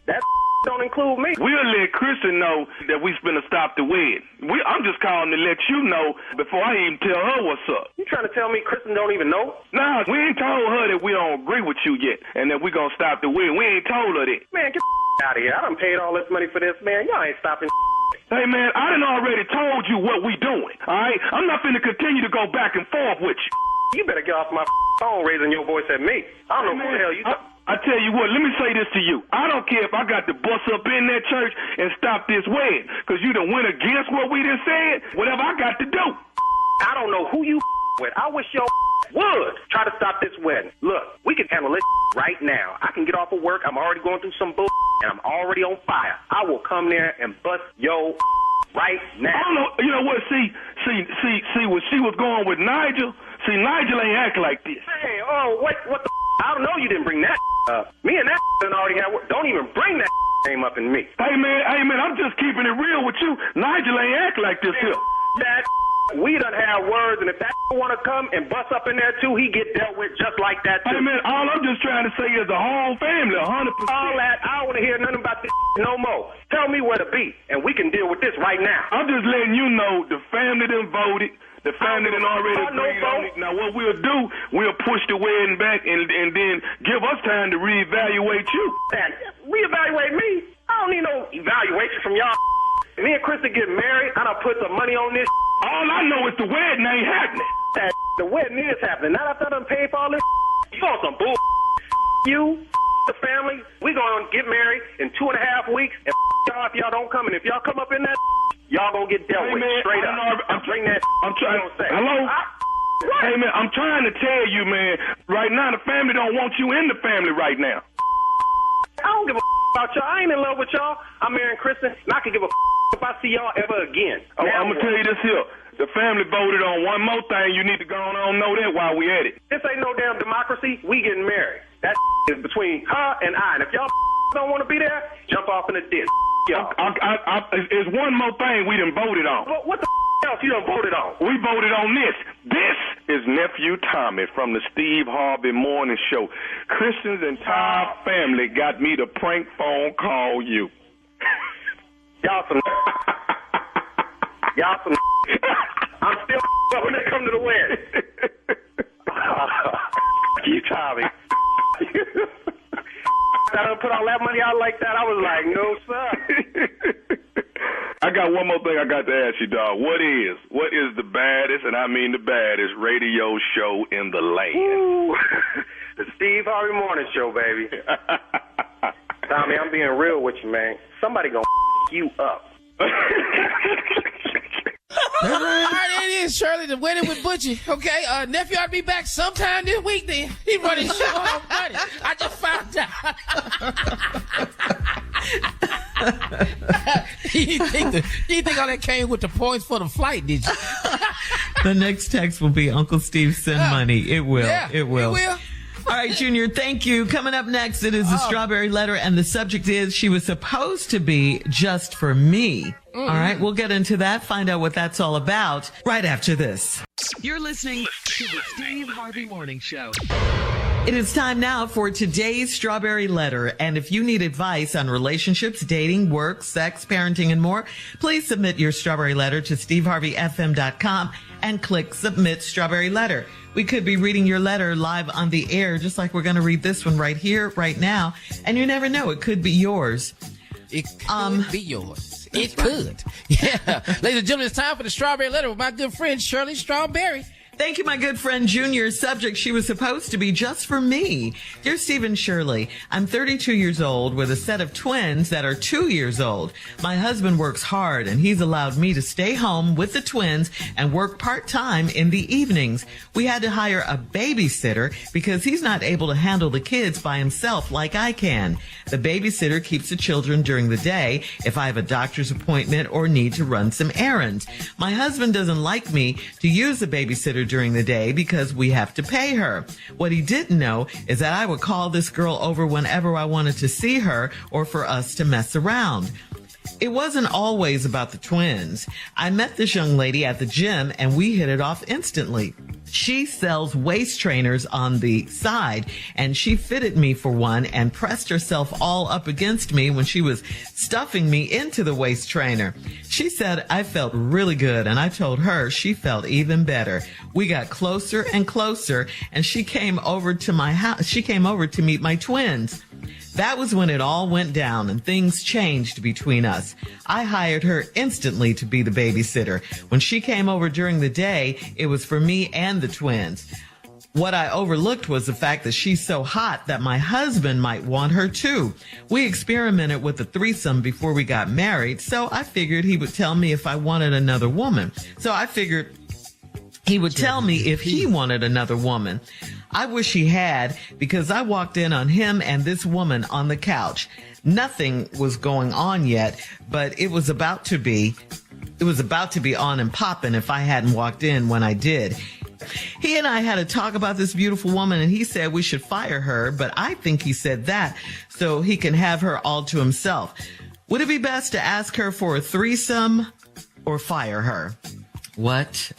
That don't include me.
We'll let Kristen know that we finna stop the wedding. I'm just calling to let you know before I even tell her what's up.
You trying to tell me Kristen don't even know?
Nah, we ain't told her that we don't agree with you yet and that we gonna stop the wedding. We ain't told her that.
Man, get out of here. I done paid all this money for this, man. Y'all ain't stopping.
Hey, man, I done already told you what we doing, all right? I'm not finna continue to go back and forth with you.
You better get off my phone raising your voice at me. I don't know who the hell you
I tell you what, let me say this to you. I don't care if I got to bust up in that church and stop this wedding, because you done went against what we done said, whatever I got to do.
I don't know who you with. I wish your would try to stop this wedding. Look, we can handle this right now. I can get off of work. I'm already going through some bull, and I'm already on fire. I will come there and bust your right now.
I don't know. You know what? See, when she was going with Nigel, see, Nigel ain't act like this.
Hey, what the I don't know you didn't bring that up. Me and that already have work. Don't even bring that name up in me.
Hey, man, I'm just keeping it real with you. Nigel ain't act like this here.
That we done have words, and if that want to come and bust up in there too, he get dealt with just like that too.
Hey, man, all I'm just trying to say is the whole family, 100%.
All that, I don't want to hear nothing about this no more. Tell me where to be, and we can deal with this right now.
I'm just letting you know the family done voted. The family done already agreed on it. Now, what we'll do, we'll push the wedding back and then give us time to reevaluate you.
Reevaluate me? I don't need no evaluation from y'all. Me and Kristen get married. I done put some money on this.
All I know is the wedding ain't happening.
The wedding is happening. Not after I done paid for all this. You on some bull. You, the family, we gonna get married in 2.5 weeks. And y'all, if y'all don't come, and if y'all come up in that, y'all gonna get dealt with straight up. I'm trying.
Hello? Hey, man, I'm trying to tell you, man. Right now, the family don't want you in the family right now.
I don't give a about y'all. I ain't in love with y'all. I'm marrying Kristen, and I can give a if I see y'all ever again.
I'm gonna tell you this here. The family voted on one more thing. You need to go on and know that while we at it.
This ain't no damn democracy. We getting married. That is between her and I. And if y'all don't want to be there, jump off in the ditch.
There's one more thing we done voted on.
What the else you done voted on?
We voted on this. This is Nephew Tommy from the Steve Harvey Morning Show. Christian's entire family got me to prank phone call you.
Y'all some I'm still when they come to the wedding. You Tommy. I done put all that money out like that. I was like, no, sir.
I got one more thing I got to ask you, dog. What is the baddest, and I mean the baddest, radio show in the land?
Ooh. The Steve Harvey Morning Show, baby. Tommy, I'm being real with you, man. Somebody gonna you up.
All right, it is Shirley, the wedding with Butchie. Okay, nephew ought to be back sometime this week. Then he running show on Monday. I just found out. you think all that came with the points for the flight? Did you?
The next text will be Uncle Steve send money. It will.
Yeah,
it will.
It will.
All right, Junior, thank you. Coming up next, it is the Strawberry Letter, and the subject is She Was Supposed to Be Just for Me. All right, we'll get into that, find out what that's all about right after this.
You're listening to the Steve Harvey Morning Show.
It is time now for today's Strawberry Letter. And if you need advice on relationships, dating, work, sex, parenting, and more, please submit your Strawberry Letter to steveharveyfm.com and click Submit Strawberry Letter. We could be reading your letter live on the air, just like we're going to read this one right here, right now. And you never know, it could be yours.
It could be yours. It could. Yeah. Ladies and gentlemen, it's time for the Strawberry Letter with my good friend Shirley Strawberry.
Thank you, my good friend Junior. Subject, she was supposed to be just for me. Dear Stephen Shirley, I'm 32 years old with a set of twins that are 2 years old. My husband works hard and he's allowed me to stay home with the twins and work part-time in the evenings. We had to hire a babysitter because he's not able to handle the kids by himself like I can. The babysitter keeps the children during the day if I have a doctor's appointment or need to run some errands. My husband doesn't like me to use the babysitter during the day because we have to pay her. What he didn't know is that I would call this girl over whenever I wanted to see her or for us to mess around. It wasn't always about the twins. I met this young lady at the gym and we hit it off instantly. She sells waist trainers on the side, and she fitted me for one and pressed herself all up against me when she was stuffing me into the waist trainer. She said I felt really good, and I told her she felt even better. We got closer and closer, and she came over to my house. She came over to meet my twins. That was when it all went down and things changed between us. I hired her instantly to be the babysitter. When she came over during the day, it was for me and the twins. What I overlooked was the fact that she's so hot that my husband might want her too. We experimented with a threesome before we got married, so I figured he would tell me if I wanted another woman. So I figured he would tell me if he wanted another woman. I wish he had, because I walked in on him and this woman on the couch. Nothing was going on yet, but it was about to be on and popping if I hadn't walked in when I did. He and I had a talk about this beautiful woman, and he said we should fire her, but I think he said that so he can have her all to himself. Would it be best to ask her for a threesome or fire her? What?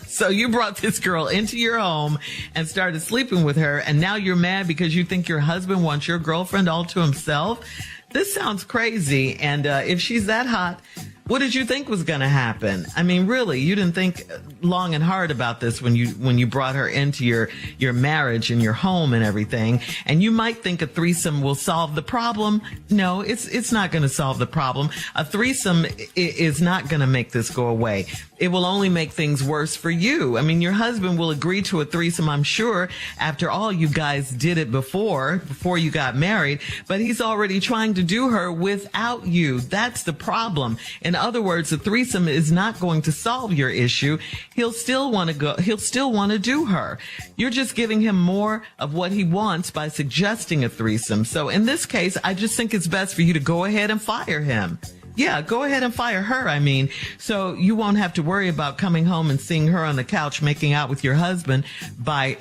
So you brought this girl into your home and started sleeping with her, and now you're mad because you think your husband wants your girlfriend all to himself? This sounds crazy, and if she's that hot, what did you think was going to happen? I mean, really, you didn't think long and hard about this when you brought her into your marriage and your home and everything. And you might think a threesome will solve the problem. No, it's not going to solve the problem. A threesome is not going to make this go away. It will only make things worse for you. I mean, your husband will agree to a threesome, I'm sure. After all, you guys did it before you got married, but he's already trying to do her without you. That's the problem. In other words, the threesome is not going to solve your issue. He'll still want to do her. You're just giving him more of what he wants by suggesting a threesome. So in this case, I just think it's best for you to go ahead and fire him. Yeah, go ahead and fire her, I mean, so you won't have to worry about coming home and seeing her on the couch making out with your husband by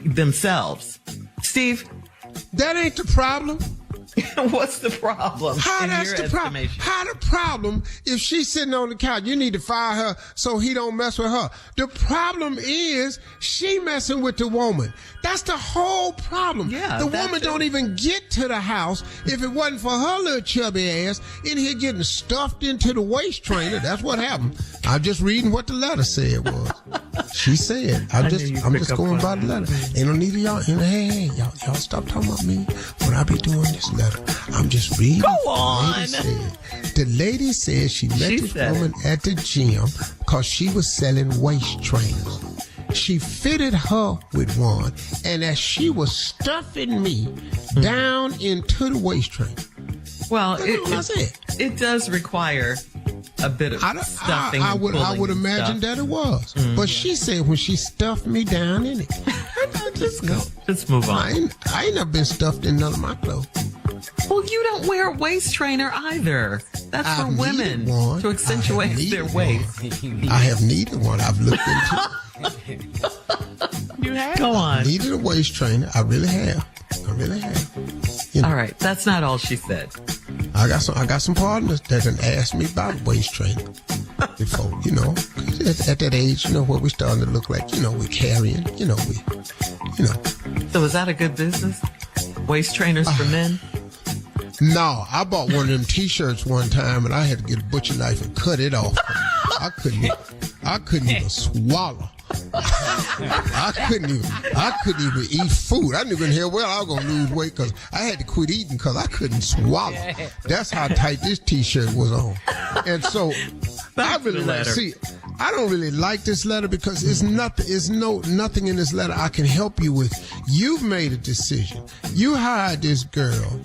themselves. Steve?
That ain't the problem.
What's the problem?
How that's the problem? How the problem if she's sitting on the couch? You need to fire her so he don't mess with her. The problem is she messing with the woman. That's the whole problem. Yeah, the woman don't even get to the house if it wasn't for her little chubby ass in here getting stuffed into the waist trainer. That's what happened. I'm just reading what the letter said was. She said, I'm just going by the letter. Ain't no need of y'all. Hey, y'all stop talking about me when I be doing this letter. I'm just reading.
Go on.
The lady said she met this woman at the gym because she was selling waist trainers. She fitted her with one, and as she was stuffing me down into the waist trainer.
Well, it does require a bit of stuffing.
I would imagine that it was. Mm-hmm. But she said when she stuffed me down in it.
Let's move on.
I ain't never been stuffed in none of my clothes.
Well, you don't wear a waist trainer either. That's for women to accentuate their waist.
I have needed one. I've looked into it.
You have? Go on.
I needed a waist trainer. I really have. You know.
All right. That's not all she said.
I got some partners that done asked me about a waist trainer before, you know. At that age, you know, what we starting to look like, you know, we're carrying, you know.
So is that a good business? Waist trainers for men?
No, I bought one of them T-shirts one time, and I had to get a butcher knife and cut it off. I couldn't even swallow. I couldn't even eat food. I knew in here well I was gonna lose weight because I had to quit eating because I couldn't swallow. That's how tight this T-shirt was on. And so I really like I don't really like this letter because it's nothing in this letter I can help you with. You've made a decision. You hired this girl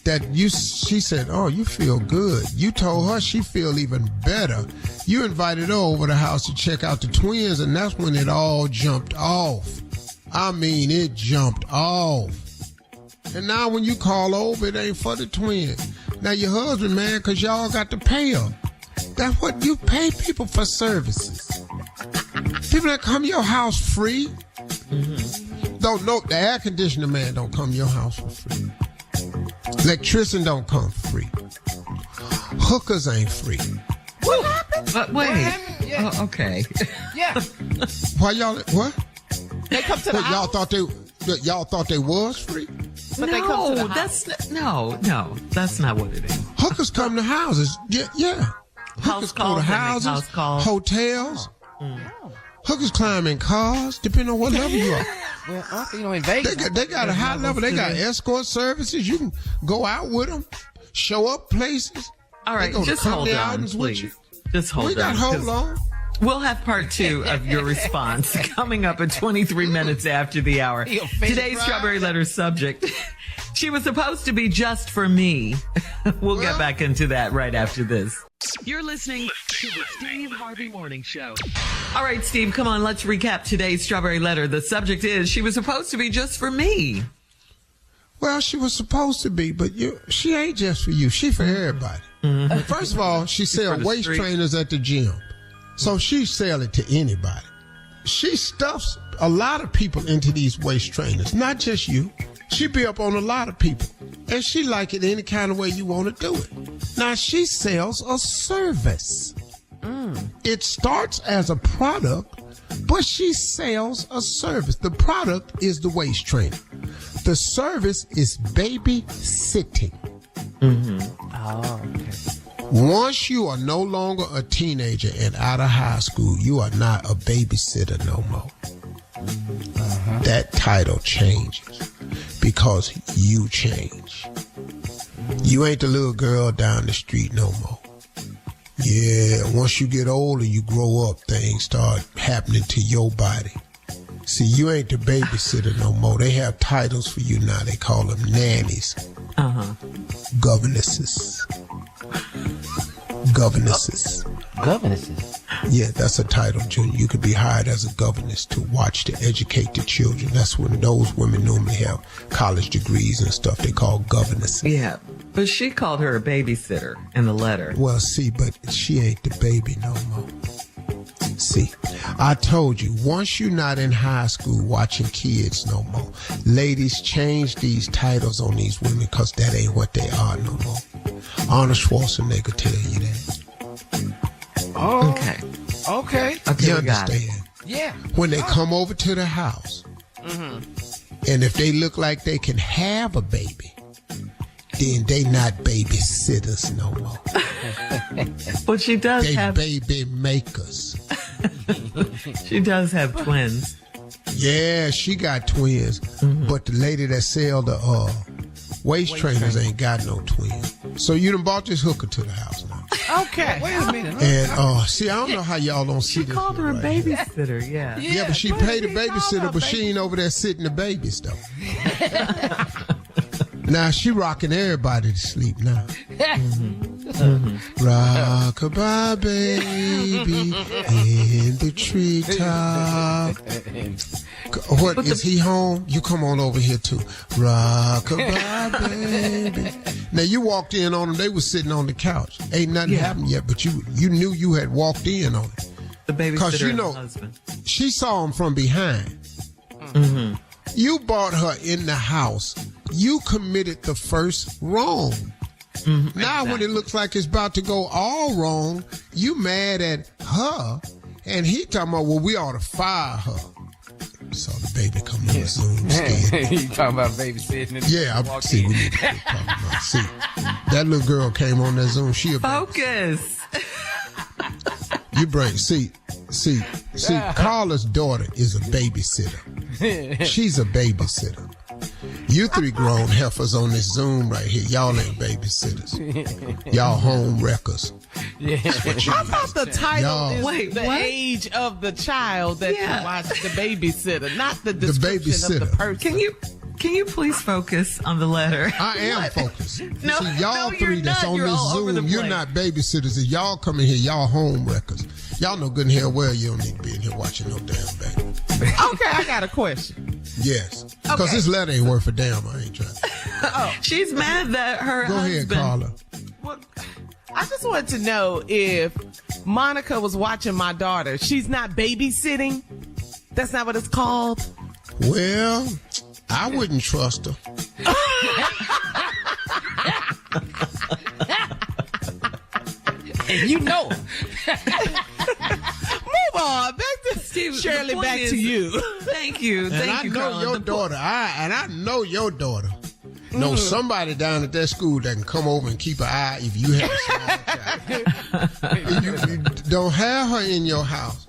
she said, oh, you feel good. You told her she feel even better. You invited her over the house to check out the twins, and that's when it all jumped off. I mean, it jumped off. And now when you call over, it ain't for the twins. Now your husband, man, because y'all got to pay her. That's what you pay people for services. People that come to your house free. Don't know the air conditioner man don't come to your house for free. Electrician don't come free. Hookers ain't free.
What happened? But wait.
Yeah.
Oh, okay.
Yeah.
Why y'all? What?
They come to the house.
Y'all thought they was free?
But they come to the house.
That's not what it is.
Hookers come to houses. Yeah. Hookers go to houses, hotels. Hookers climb in cars, depending on what level you are.
Well, in Vegas.
They got a high level. They got escort services. You can go out with them, show up places.
All right, just hold on, please. Just hold on.
We got hold on.
We'll have part 2 of your response coming up at 23 minutes after the hour. Today's Strawberry Letter subject. She was supposed to be just for me. We'll get back into that right after this.
You're listening to the Steve Harvey Morning Show.
All right, Steve, come on. Let's recap today's Strawberry Letter. The subject is, she was supposed to be just for me.
Well, she was supposed to be, but she ain't just for you. She for everybody. First of all, she sells waist trainers at the gym. So she sell it to anybody. She stuffs a lot of people into these waist trainers, not just you. She be up on a lot of people. And she like it any kind of way you want to do it. Now, she sells a service. It starts as a product, but she sells a service. The product is the waist trainer. The service is babysitting.
Oh, okay.
Once you are no longer a teenager and out of high school, you are not a babysitter no more. That title changes because you change. You ain't the little girl down the street no more. Yeah, once you get older, you grow up, things start happening to your body. See, you ain't the babysitter no more. They have titles for you now. They call them nannies. Governesses.
Governesses.
Yeah, that's a title, Junior. You could be hired as a governess to watch, to educate the children. That's when those women normally have college degrees and stuff. They call governesses.
Yeah, but she called her a babysitter in the letter.
Well, see, but she ain't the baby no more. See, I told you, once you're not in high school watching kids no more, ladies, change these titles on these women because that ain't what they are no more. Arnold Schwarzenegger tell you that.
Oh,
okay.
You understand?
Yeah.
When they come over to the house, and if they look like they can have a baby, then they not babysitters no more.
But she does have
baby makers.
She does have twins.
Yeah, she got twins. But the lady that sell the waist trainers ain't got no twins. So you done bought this hooker to the house now.
Okay. Wait a minute.
And see, I don't know how y'all don't see
this. She called her a babysitter,
yeah. Yeah, but she paid a babysitter, but she ain't over there sitting the babies though. Now she rocking everybody to sleep now. Rock-a-bye, baby, in the treetop. What, is he home? You come on over here too. Rock-a-bye, baby. Now you walked in on them. They was sitting on the couch. Ain't nothing happened yet, but you knew you had walked in on it.
The babysitter and the husband.
She saw him from behind. You brought her in the house. You committed the first wrong. Now when it looks like it's about to go all wrong, you mad at her, and he talking about, well, we ought to fire her. Saw the baby come on the Zoom scared.
You talking about babysitting?
Yeah, I see. We need to quit talking about. See, that little girl came on that Zoom. She a
focus.
You bring see. Carla's daughter is a babysitter. She's a babysitter. You three grown heifers on this Zoom right here. Y'all ain't babysitters. Y'all home wreckers.
I thought the title is the
what?
age of the child that you watch the babysitter, not the description of the person.
Can you please focus on the letter?
I am focused.
No,
see, y'all three that's
not.
on
You're
this
all over the
Zoom, you're
place.
not babysitters. And y'all come in here, y'all home wreckers. Y'all know good and hell well you don't need to be in here watching no damn baby.
Okay, I got a question.
Yes. Because this letter ain't worth a damn. I ain't trying.
She's mad that her
Go
husband...
ahead, Carla.
Well, I just wanted to know if Monica was watching my daughter. She's not babysitting? That's not what it's called?
Well, I wouldn't trust her.
And you know.
Move on. Back to
Steve,
Shirley, back to you.
Thank you.
And
Thank
I
you,
know
Carla.
your
The
daughter. I know your daughter. Know somebody down at that school that can come over and keep an eye if you have a small child. you don't have her in your house.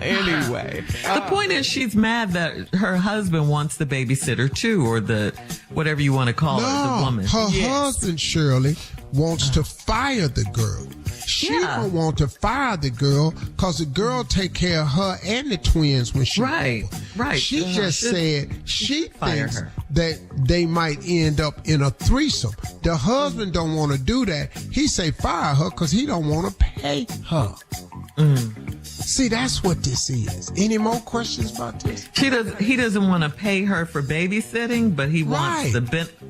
Anyway.
The point is she's mad that her husband wants the babysitter too, or the whatever you want to call her, the woman.
Her husband, Shirley, wants to fire the girl. She don't want to fire the girl because the girl take care of her and the twins when she
right.
She just said she
fire
thinks
her.
that they might end up in a threesome. The husband don't want to do that. He say fire her because he don't want to pay her. See, that's what this is. Any more questions about this?
He doesn't want to pay her for babysitting, but he wants the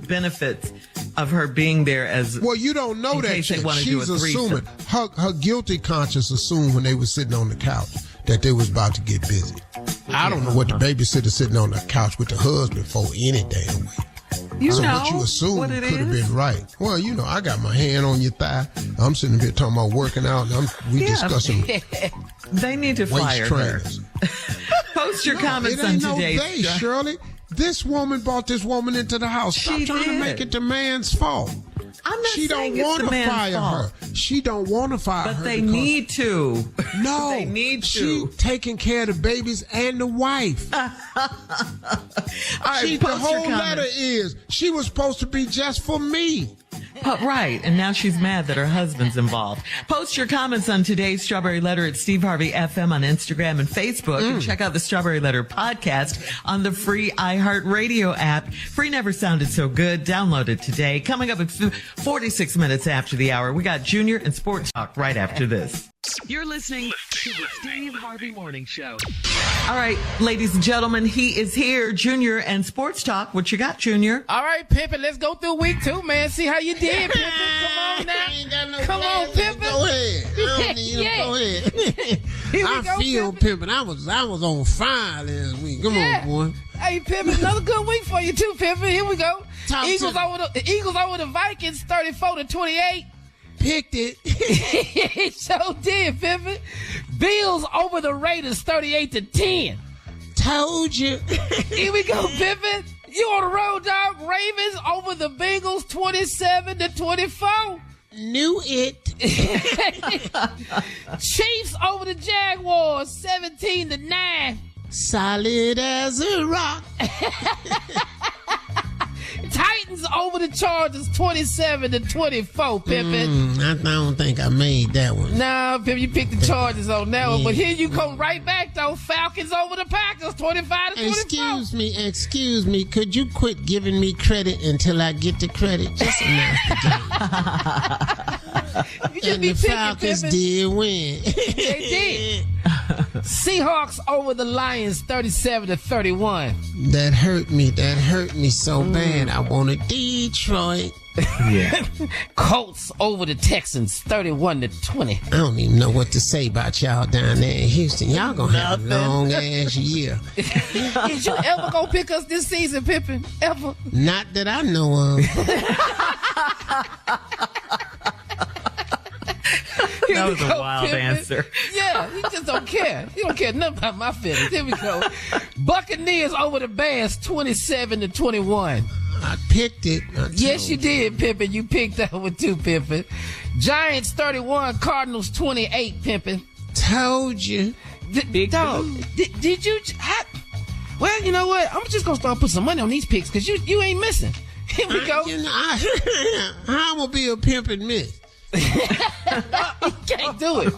benefits of her being there as
well. You don't know that
yet.
She's assuming her guilty conscience assumed when they were sitting on the couch that they was about to get busy. I don't know what the babysitter sitting on the couch with the husband for any damn way. So what you assume could have been right. Well, you know, I got my hand on your thigh. I'm sitting here talking about working out, and we discussing.
They need to fire her. Post your comments on today's show.
Shirley. This woman brought this woman into the house. Stop trying to make it the man's fault.
I'm not
she
saying
don't
it's the
want to
man's
fire
fault.
her. She don't want to fire her.
But they need to.
No.
They need to.
She taking care of the babies and the wife.
All right,
the whole letter is she was supposed to be just for me.
Right, and now she's mad that her husband's involved. Post your comments on today's Strawberry Letter at Steve Harvey FM on Instagram and Facebook, and check out the Strawberry Letter podcast on the free iHeartRadio app. Free never sounded so good. Download it today. Coming up at 46 minutes after the hour, we got Junior and Sports Talk right after this.
You're listening to the Steve Harvey Morning Show.
All right, ladies and gentlemen, he is here, Junior and Sports Talk. What you got, Junior?
All right, Pimpin', let's go through week 2, man. See how you did, Pimpin'. Come on now. Come on, Pimpin'.
Go ahead. I don't need to go ahead. I feel Pimpin'. I was on fire last week. Come on, boy.
Hey, Pimpin', another good week for you too, Pimpin'. Here we go. Eagles over the Vikings, 34-28.
Picked it.
It sure did, Pimpin'. Bills over the Raiders, 38-10.
Told you.
Here we go, Pimpin'. You on the road, dog. Ravens over the Bengals, 27-24.
Knew it.
Chiefs over the Jaguars, 17-9.
Solid as a rock.
Titans over the Chargers, 27-24, Pimpin'.
I don't think I made that one.
Nah, Pimpin', you picked the Chargers on that one. But here you come right back, though. Falcons over the Packers, 25-24.
Excuse me. Could you quit giving me credit until I get the credit? Just announce the game. And the Falcons did win.
They did. Seahawks over the Lions, 37-31.
That hurt me so bad. I wanted Detroit.
Yeah.
Colts over the Texans, 31-20.
I don't even know what to say about y'all down there in Houston. Y'all gonna have a long ass year.
Is you ever gonna pick us this season, Pimpin'? Ever?
Not that I know of.
That was a wild answer.
Yeah, he just don't care. He don't care nothing about my feelings. Here we go. Buccaneers over the Bears, 27-21.
I picked it.
Yes, you did, Pimpin'. You picked that one too, Pimpin'. Giants 31, Cardinals 28, Pimpin'.
Told you.
Dog, did you? Well, you know what? I'm just gonna start putting some money on these picks because you ain't missing. Here we go.
How I'm gonna be a pimpin' miss?
He can't do it.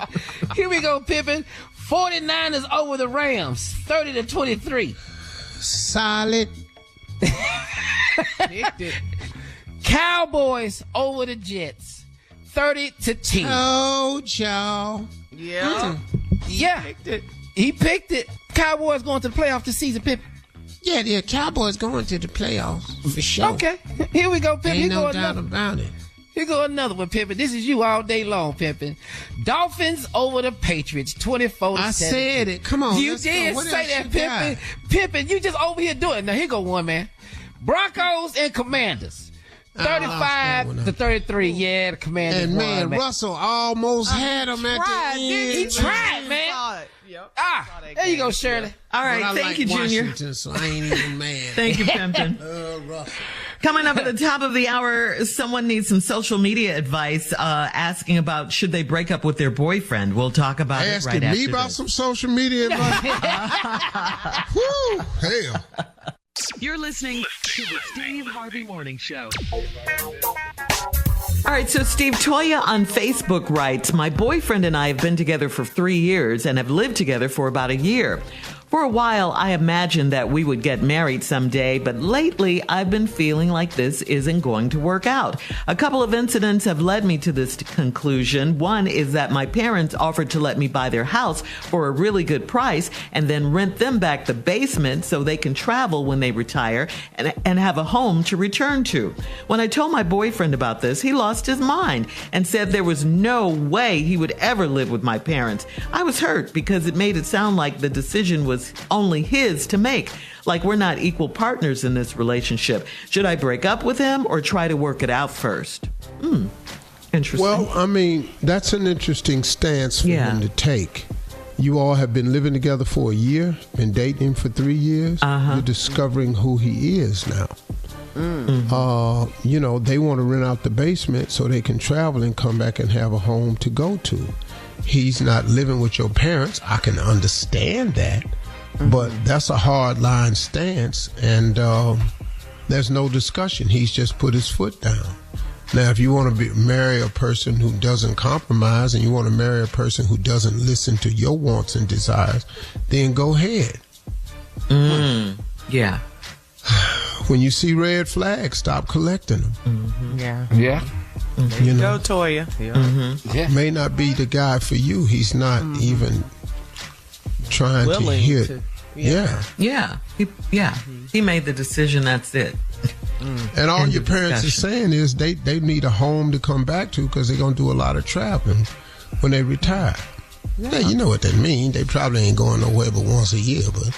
Here we go, Pippin. 49ers over the Rams, 30-23.
Solid.
Cowboys over the Jets, 30-10.
Oh, y'all.
Yeah.
Yeah. He picked it. Cowboys going to the playoffs this season, Pippin.
Yeah, the Cowboys going to the playoffs for sure.
Okay. Here we go, Pippin.
Ain't no doubt about it.
Here go another one, Pippin. This is you all day long, Pippin. Dolphins over the Patriots, 24-7.
I said it. Come on.
You did say that, Pippin. Pippin, you just over here doing it. Now, here go one, man. Broncos and Commanders, 35-33. Yeah, the Commanders
and man,
won,
Russell almost had him at the end.
He tried, man. There you go, Shirley.
All right, thank you, Junior.
Washington, so I ain't even mad.
Thank you, Pimpin.
Russell.
Coming up at the top of the hour, someone needs some social media advice, asking about should they break up with their boyfriend. We'll talk about it right after
Asking me about some social media advice? Woo, hell.
You're listening to the Steve Harvey Morning Show.
All right, so Steve, Toya on Facebook writes, my boyfriend and I have been together for 3 years and have lived together for about a year. For a while, I imagined that we would get married someday, but lately I've been feeling like this isn't going to work out. A couple of incidents have led me to this conclusion. One is that my parents offered to let me buy their house for a really good price and then rent them back the basement so they can travel when they retire and have a home to return to. When I told my boyfriend about this, he lost his mind and said there was no way he would ever live with my parents. I was hurt because it made it sound like the decision was only his to make, like we're not equal partners in this relationship. Should I break up with him or try to work it out first? Interesting.
Well, I mean, that's an interesting stance for him to take. You all have been living together for a year, been dating for 3 years. You're discovering who he is now. You know, they want to rent out the basement so they can travel and come back and have a home to go to. He's not living with your parents. I can understand that. But that's a hard line stance, and there's no discussion. He's just put his foot down. Now, if you want to marry a person who doesn't compromise and you want to marry a person who doesn't listen to your wants and desires, then go ahead.
Yeah.
When you see red flags, stop collecting them.
Yeah.
You know,
Go, Toya.
Yeah.
may not be the guy for you. He's not even trying to hit.
He made the decision. That's it.
And all
End
your
of
parents
discussion.
are saying is they need a home to come back to because they're going to do a lot of traveling when they retire. Yeah, you know what that means. They probably ain't going nowhere but once a year, but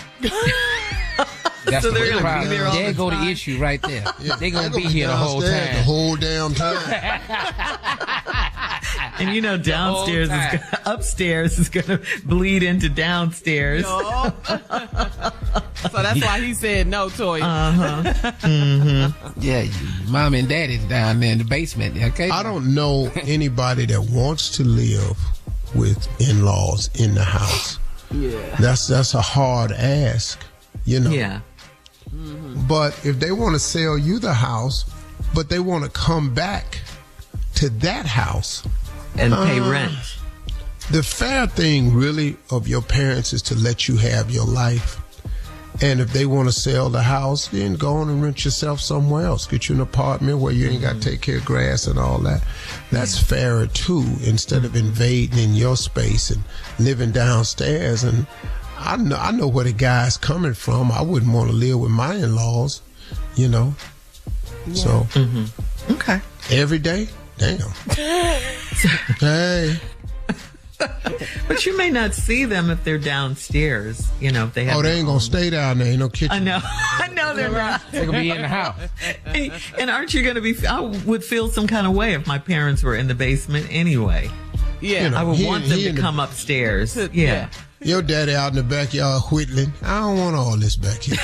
That's
So
the
they're gonna be
problem.
there all
There
the
go the
time.
issue right there. They're going to be
gonna
here the whole
downstairs
time.
the whole damn time.
And you know, downstairs
whole
is upstairs is going to bleed into downstairs.
So that's why he said no, Toya.
Yeah, mom and daddy's down there in the basement. Okay.
I don't know anybody that wants to live with in-laws in the house.
Yeah.
That's a hard ask, you know.
Yeah.
But if they want to sell you the house, but they want to come back to that house
And pay rent.
The fair thing really of your parents is to let you have your life. And if they want to sell the house, then go on and rent yourself somewhere else. Get you an apartment where you ain't got to take care of grass and all that. That's fairer too, instead of invading in your space and living downstairs. And I know where the guy's coming from. I wouldn't want to live with my in-laws, you know. Yeah. So,
Okay.
every day? Damn. Hey.
But you may not see them if they're downstairs. You know, if they have.
They ain't gonna stay down there. Ain't no kitchen.
I know. I know they're not.
They're going to be in the house.
And aren't you going to be? I would feel some kind of way if my parents were in the basement anyway.
Yeah.
You know,
I would want them to
in the-
come upstairs. Yeah.
Your daddy out in the backyard whittling. I don't want all this back here.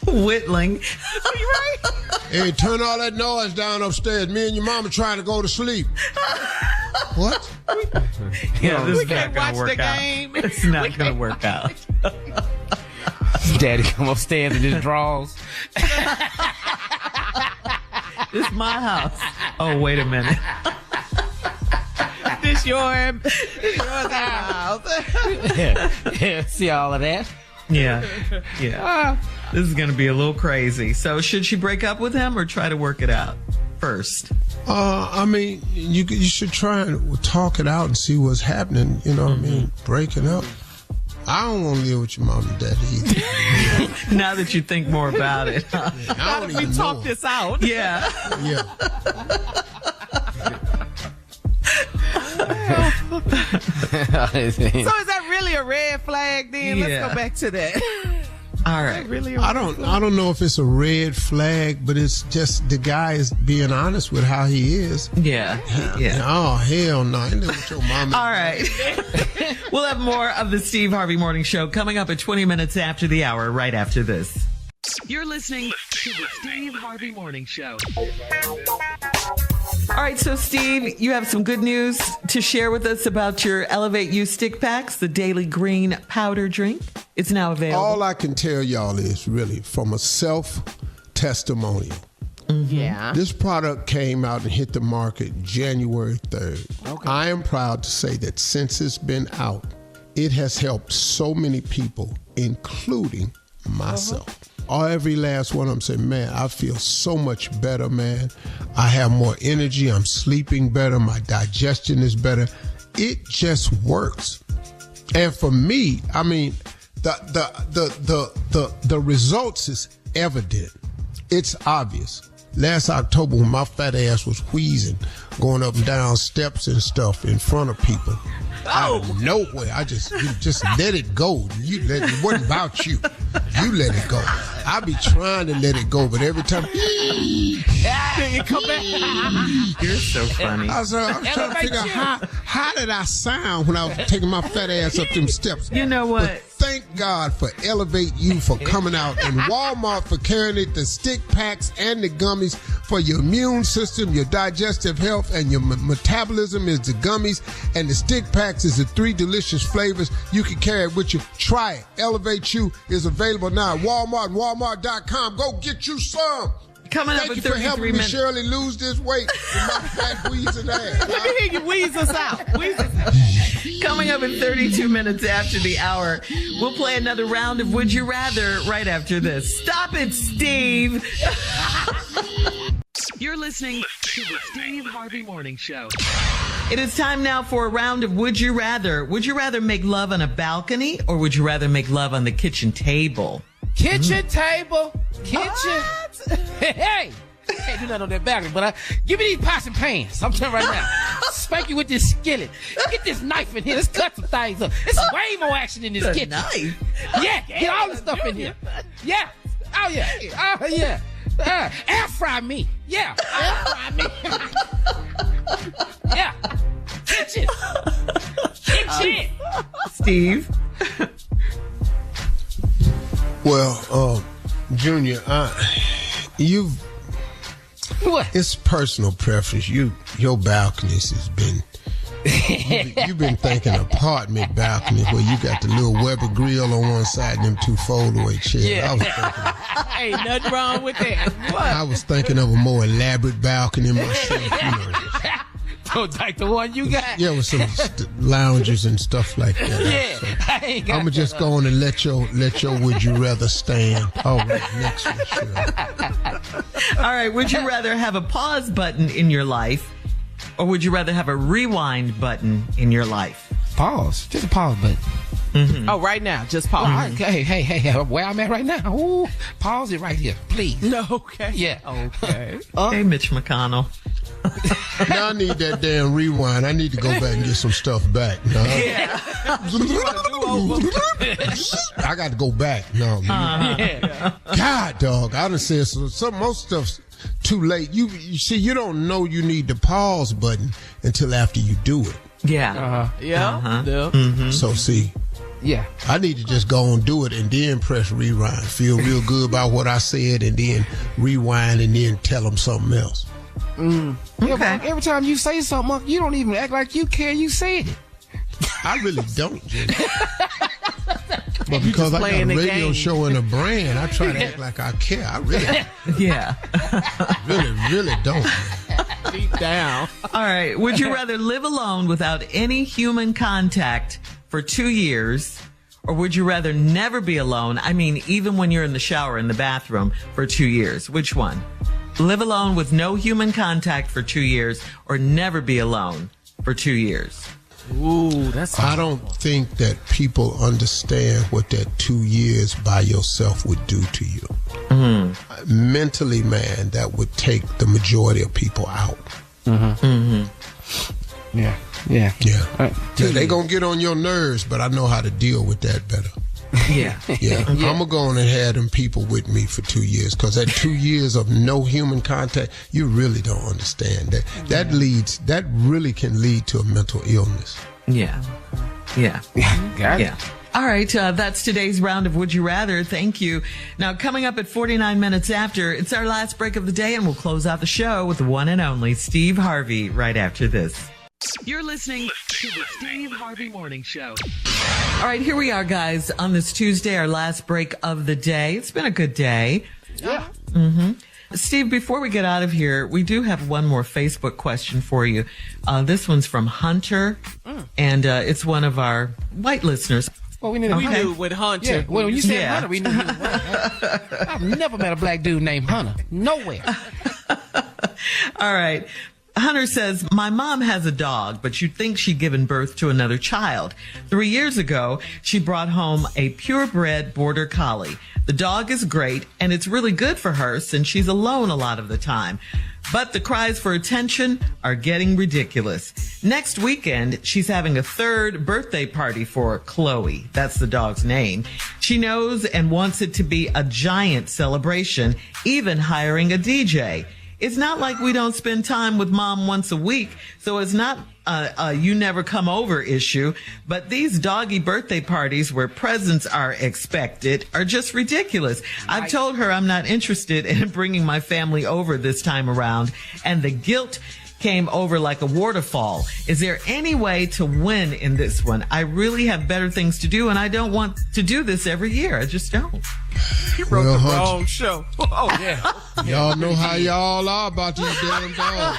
Whittling.
Right?
Hey, turn all that noise down upstairs. Me and your mama trying to go to sleep. What?
Yeah, this
We
is
can't
not going
watch
to work
the
out.
game.
It's not going to work out.
Daddy come upstairs in his drawers.
This is my house. Oh, wait a minute.
This yours house.
See all of that?
Yeah. This is going to be a little crazy. So should she break up with him or try to work it out first?
I mean, you should try and talk it out and see what's happening. You know what I mean? Breaking up. I don't want to live with your mom and daddy either.
Now that you think more about it. Huh?
Now that we talk this out.
Yeah.
Yeah.
So is that really a red flag then?
Yeah.
Let's go back to that.
All right.
Really
I don't know if it's a red flag, but it's just the guy is being honest with how he is.
Yeah.
Oh, hell no. I live with your mama.
All right. We'll have more of the Steve Harvey Morning Show coming up at 20 minutes after the hour, right after this.
You're listening to the Steve Harvey Morning Show.
All right, so Steve, you have some good news to share with us about your Elevate You stick packs, the Daily Green powder drink. It's now available.
All I can tell y'all is really from a self-testimonial.
Mm-hmm. Yeah.
This product came out and hit the market January 3rd. Okay. I am proud to say that since it's been out, it has helped so many people, including myself. Every last one of them say, man, I feel so much better, man. I have more energy. I'm sleeping better. My digestion is better. It just works. And for me, I mean, the results is evident. It's obvious. Last October, when my fat ass was wheezing, going up and down steps and stuff in front of people, out of nowhere, you just let it go. It wasn't about you. You let it go. I be trying to let it go, but every time,
you come back.
You're so funny.
I was trying to figure out how did I sound when I was taking my fat ass up them steps.
You know what?
But thank God for Elevate You for coming out, and Walmart for carrying it, the stick packs and the gummies for your immune system, your digestive health, and your metabolism is the gummies, and the stick packs is the 3 delicious flavors. You can carry it with you. Try it. Elevate You is available now at Walmart and Walmart.com. Go get you some.
Coming up in 33 minutes. Thank you for helping
me, Shirley, lose this weight with my fat wheezing ass.
Let me hear you wheeze us out.
Coming up in 32 minutes after the hour, we'll play another round of Would You Rather right after this. Stop it, Steve.
You're listening to the Steve Harvey Morning Show.
It is time now for a round of Would You Rather. Would you rather make love on a balcony or would you rather make love on the kitchen table?
Kitchen table. Kitchen. Hey, can't do nothing on that balcony, but give me these pots and pans. I'm telling you right now. Spank you with this skillet. Get this knife in here. Let's cut some things up. It's way more action in this kitchen.
Knife?
Yeah, get all the stuff in here. Yeah. Oh, yeah. Oh, yeah. Air fry me. Yeah. Air fry me. Yeah. Kitchen. Kitchen.
Steve?
Well, Junior,
what?
It's personal preference. Your balconies has been. You've been thinking apartment balcony where you got the little Weber grill on one side and them 2 fold-away chairs.
Yeah.
I was thinking.
Ain't nothing wrong with that. What?
I was thinking of a more elaborate balcony myself.
Like the one you got?
Yeah, with some lounges and stuff like that.
Yeah,
so,
I ain't got
I'm gonna just go on and let your Would You Rather stand. All right, next one, sure.
All right, would you rather have a pause button in your life or would you rather have a rewind button in your life?
Pause. Just a pause button.
Mm-hmm. Oh, right now, just pause.
Well, hey, where I'm at right now. Ooh, pause it right here, please.
No, okay.
Yeah.
Okay.
Hey, Mitch McConnell.
Now I need that damn rewind. I need to go back and get some stuff back. No.
Yeah.
I got to go back. No.
Yeah.
God, dog. I done said some most stuff's too late. You see, you don't know you need the pause button until after you do it.
Yeah.
Yeah.
Mm-hmm.
So see.
Yeah.
I need to just go and do it and then press rewind. Feel real good about what I said and then rewind and then tell them something else.
Yeah, but every time you say something, you don't even act like you care you said it.
I really don't, Jimmy. But because I got a radio show and a brand, I try to act like I care. I really, really don't.
Deep down.
All right. Would you rather live alone without any human contact for 2 years, or would you rather never be alone? I mean, even when you're in the shower, in the bathroom for 2 years. Which one? Live alone with no human contact for 2 years, or never be alone for 2 years?
Ooh,
I don't think that people understand what that 2 years by yourself would do to you. Mm-hmm. Mentally, man, that would take the majority of people out.
Mm-hmm. Mm-hmm. Yeah.
They gonna get on your nerves, but I know how to deal with that better.
Yeah.
I'm gonna go on and have them people with me for 2 years, because that 2 years of no human contact, you really don't understand that. That really can lead to a mental illness.
Yeah.
Got it.
All right, that's today's round of Would You Rather. Thank you. Now, coming up at 49 minutes after, it's our last break of the day, and we'll close out the show with the one and only Steve Harvey right after this.
You're listening to the Steve Harvey Morning Show.
All right, here we are, guys, on this Tuesday, our last break of the day. It's been a good day.
Yeah.
Mm-hmm. Steve, before we get out of here, we do have one more Facebook question for you. This one's from Hunter, and it's one of our white listeners.
Well, we knew
with Hunter.
Yeah. Well, when you said Hunter, we knew he was white. I've never met a black dude named Hunter. Nowhere.
All right. Hunter says, my mom has a dog, but you'd think she'd given birth to another child. 3 years ago, she brought home a purebred border collie. The dog is great, and it's really good for her since she's alone a lot of the time. But the cries for attention are getting ridiculous. Next weekend, she's having a third birthday party for Chloe. That's the dog's name. She knows and wants it to be a giant celebration, even hiring a DJ. It's not like we don't spend time with mom once a week, so it's not a you never come over issue. But these doggy birthday parties where presents are expected are just ridiculous. I've told her I'm not interested in bringing my family over this time around, and the guilt came over like a waterfall. Is there any way to win in this one? I really have better things to do, and I don't want to do this every year. I just don't.
You wrote the wrong show. Oh, yeah.
Y'all know how y'all are about these damn dogs.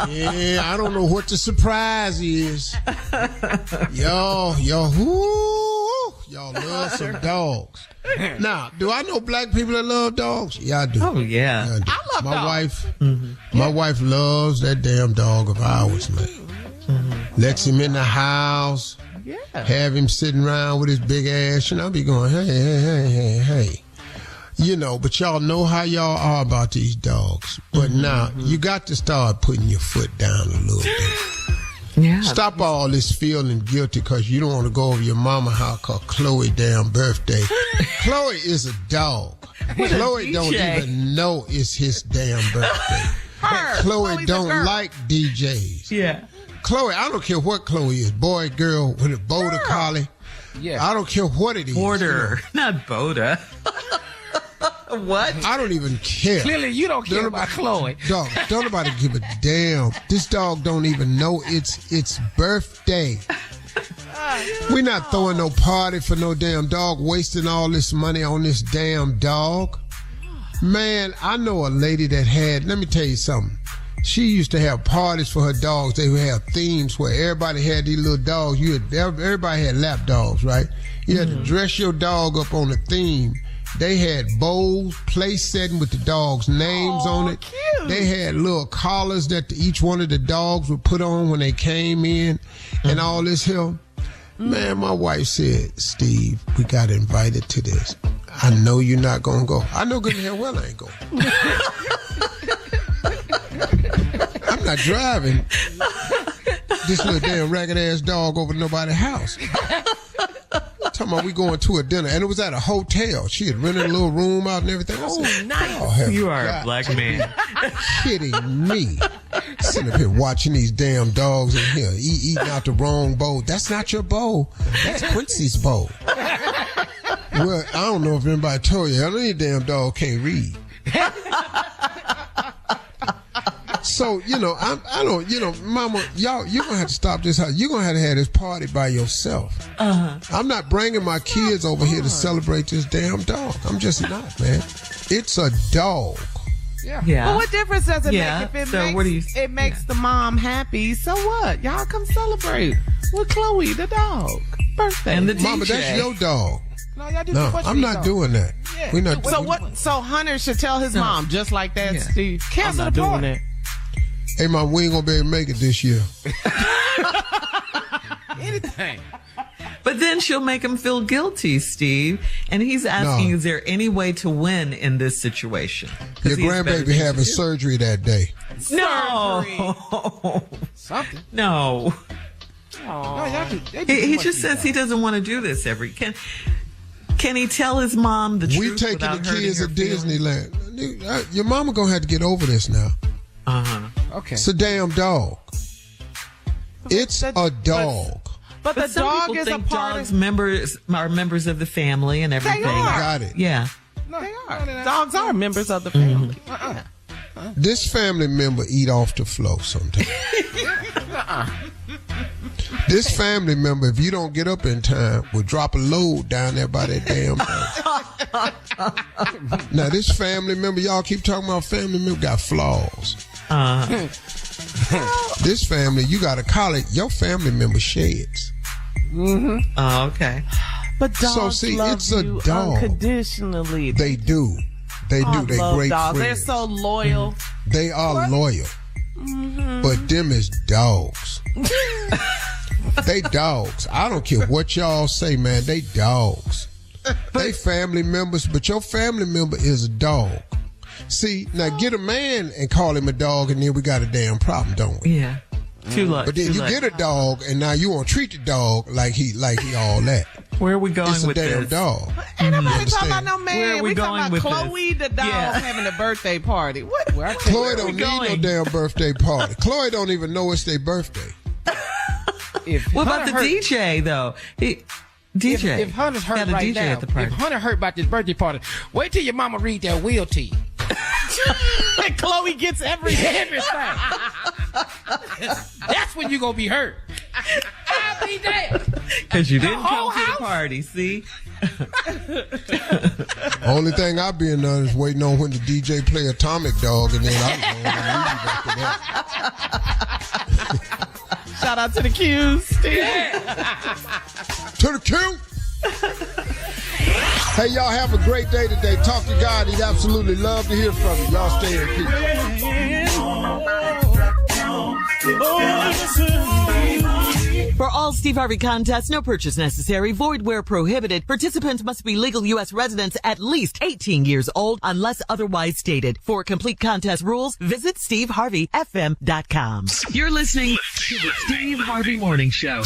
Yeah, I don't know what the surprise is. Y'all love some dogs. Now, do I know black people that love dogs? Yeah, I do.
Oh, yeah.
I do.
I love dogs.
My wife loves that damn dog of ours, man. Mm-hmm. Lets him in the house.
Yeah.
Have him sitting around with his big ass, and I'll be going, hey. You know, but y'all know how y'all are about these dogs. But now, you got to start putting your foot down a little bit.
Yeah.
Stop all this feeling guilty because you don't want to go over your mama house cause Chloe damn birthday. Chloe is a dog. Chloe don't even know it's his damn birthday. Chloe don't like DJs.
Yeah.
Chloe, I don't care what Chloe is, boy, girl, with a border collie.
Yeah.
I don't care what it is.
Border, not Boda. What?
I don't even care.
Clearly, you don't care about Chloe.
Dog, don't nobody give a damn. This dog don't even know it's birthday. We're not throwing no party for no damn dog, wasting all this money on this damn dog. Man, I know a lady that had, let me tell you something. She used to have parties for her dogs. They would have themes where everybody had these little dogs. Everybody had lap dogs, right? You had to dress your dog up on a theme. They had bowls, place setting with the dogs' names on it.
Cute.
They had little collars that each one of the dogs would put on when they came in and all this here. Man, my wife said, Steve, we got invited to this. I know you're not going to go. I know good and hell well I ain't going. I'm not driving this little damn ragged-ass dog over to nobody's house. Talking about we going to a dinner, and it was at a hotel. She had rented a little room out and everything.
Oh,
said,
nice.
You are a black man.
Kidding me. Sitting up here watching these damn dogs in here eating out the wrong bowl. That's not your bowl. That's Quincy's bowl. Well, I don't know if anybody told you. I know your damn dog can't read. So, I don't, Mama, you're going to have to stop this house. You're going to have this party by yourself. I'm not bringing my kids over here to celebrate this damn dog. I'm just not, man. It's a dog.
Yeah. Well, what difference does it make if it makes the mom happy? So what? Y'all come celebrate with Chloe, the dog. Birthday.
And the DJ.
Mama, that's your dog.
No,
I'm not doing that.
Yeah.
We're not.
So Hunter should tell his mom just like that, Steve.
Cancel
I'm not
the
doing
party.
that.
Hey, Mom, we ain't gonna be able to make it this year.
Anything.
But then she'll make him feel guilty, Steve. And he's asking, is there any way to win in this situation?
Your grandbaby having surgery that day.
No.
Something.
No.
No,
He just says he doesn't want to do this Can he tell his mom the truth?
We taking the kids to Disneyland. Your mama gonna have to get over this now.
Okay.
It's a damn dog. It's a dog.
But the
some
dog
people
is a
think
part
dogs
of...
are members of the family and everything.
They are.
Got it.
Yeah.
No, they are. Dogs are members of the family.
This family member eat off the floor sometimes. This family member, if you don't get up in time, will drop a load down there by that damn thing. Now, this family member, y'all keep talking about family member, got flaws. This family, you got to call it, your family member sheds.
Oh, okay.
But dogs love
it's a
you
dog.
Unconditionally.
They do. They do. They
love
great
dogs.
friends.
They're so loyal.
They are loyal. But them is dogs. They dogs. I don't care what y'all say, man. They dogs. They family members, but your family member is a dog. See, now get a man and call him a dog, and then we got a damn problem, don't we?
Yeah. Too late.
But then you get a dog, and now you want to treat the dog like he all that.
Where are we going
it's
with this?
It's a damn dog.
Ain't nobody talking about no man.
Where are we
talking
going
about
with
Chloe the dog having a birthday party. What?
Chloe don't need no damn birthday party. Chloe don't even know it's their birthday.
What about the DJ though? DJ.
If Hunter's hurt
got a
right
DJ
now,
at the party.
if Hunter hurt about this birthday party, wait till your mama read that will to you.
And Chloe gets everything.
That's when you gonna be hurt. I'll be there.
Because you didn't come to the party, see?
Only thing I been done is waiting on when the DJ play Atomic Dog, and then I'm going to leave after that.
Shout out to the Q's, Steve.
To the Q. Hey, y'all have a great day today. Talk to God. He'd absolutely love to hear from you. Y'all stay in peace.
For all Steve Harvey contests, no purchase necessary, void where prohibited. Participants must be legal U.S. residents at least 18 years old unless otherwise stated. For complete contest rules, visit SteveHarveyFM.com.
You're listening to the Steve Harvey Morning Show.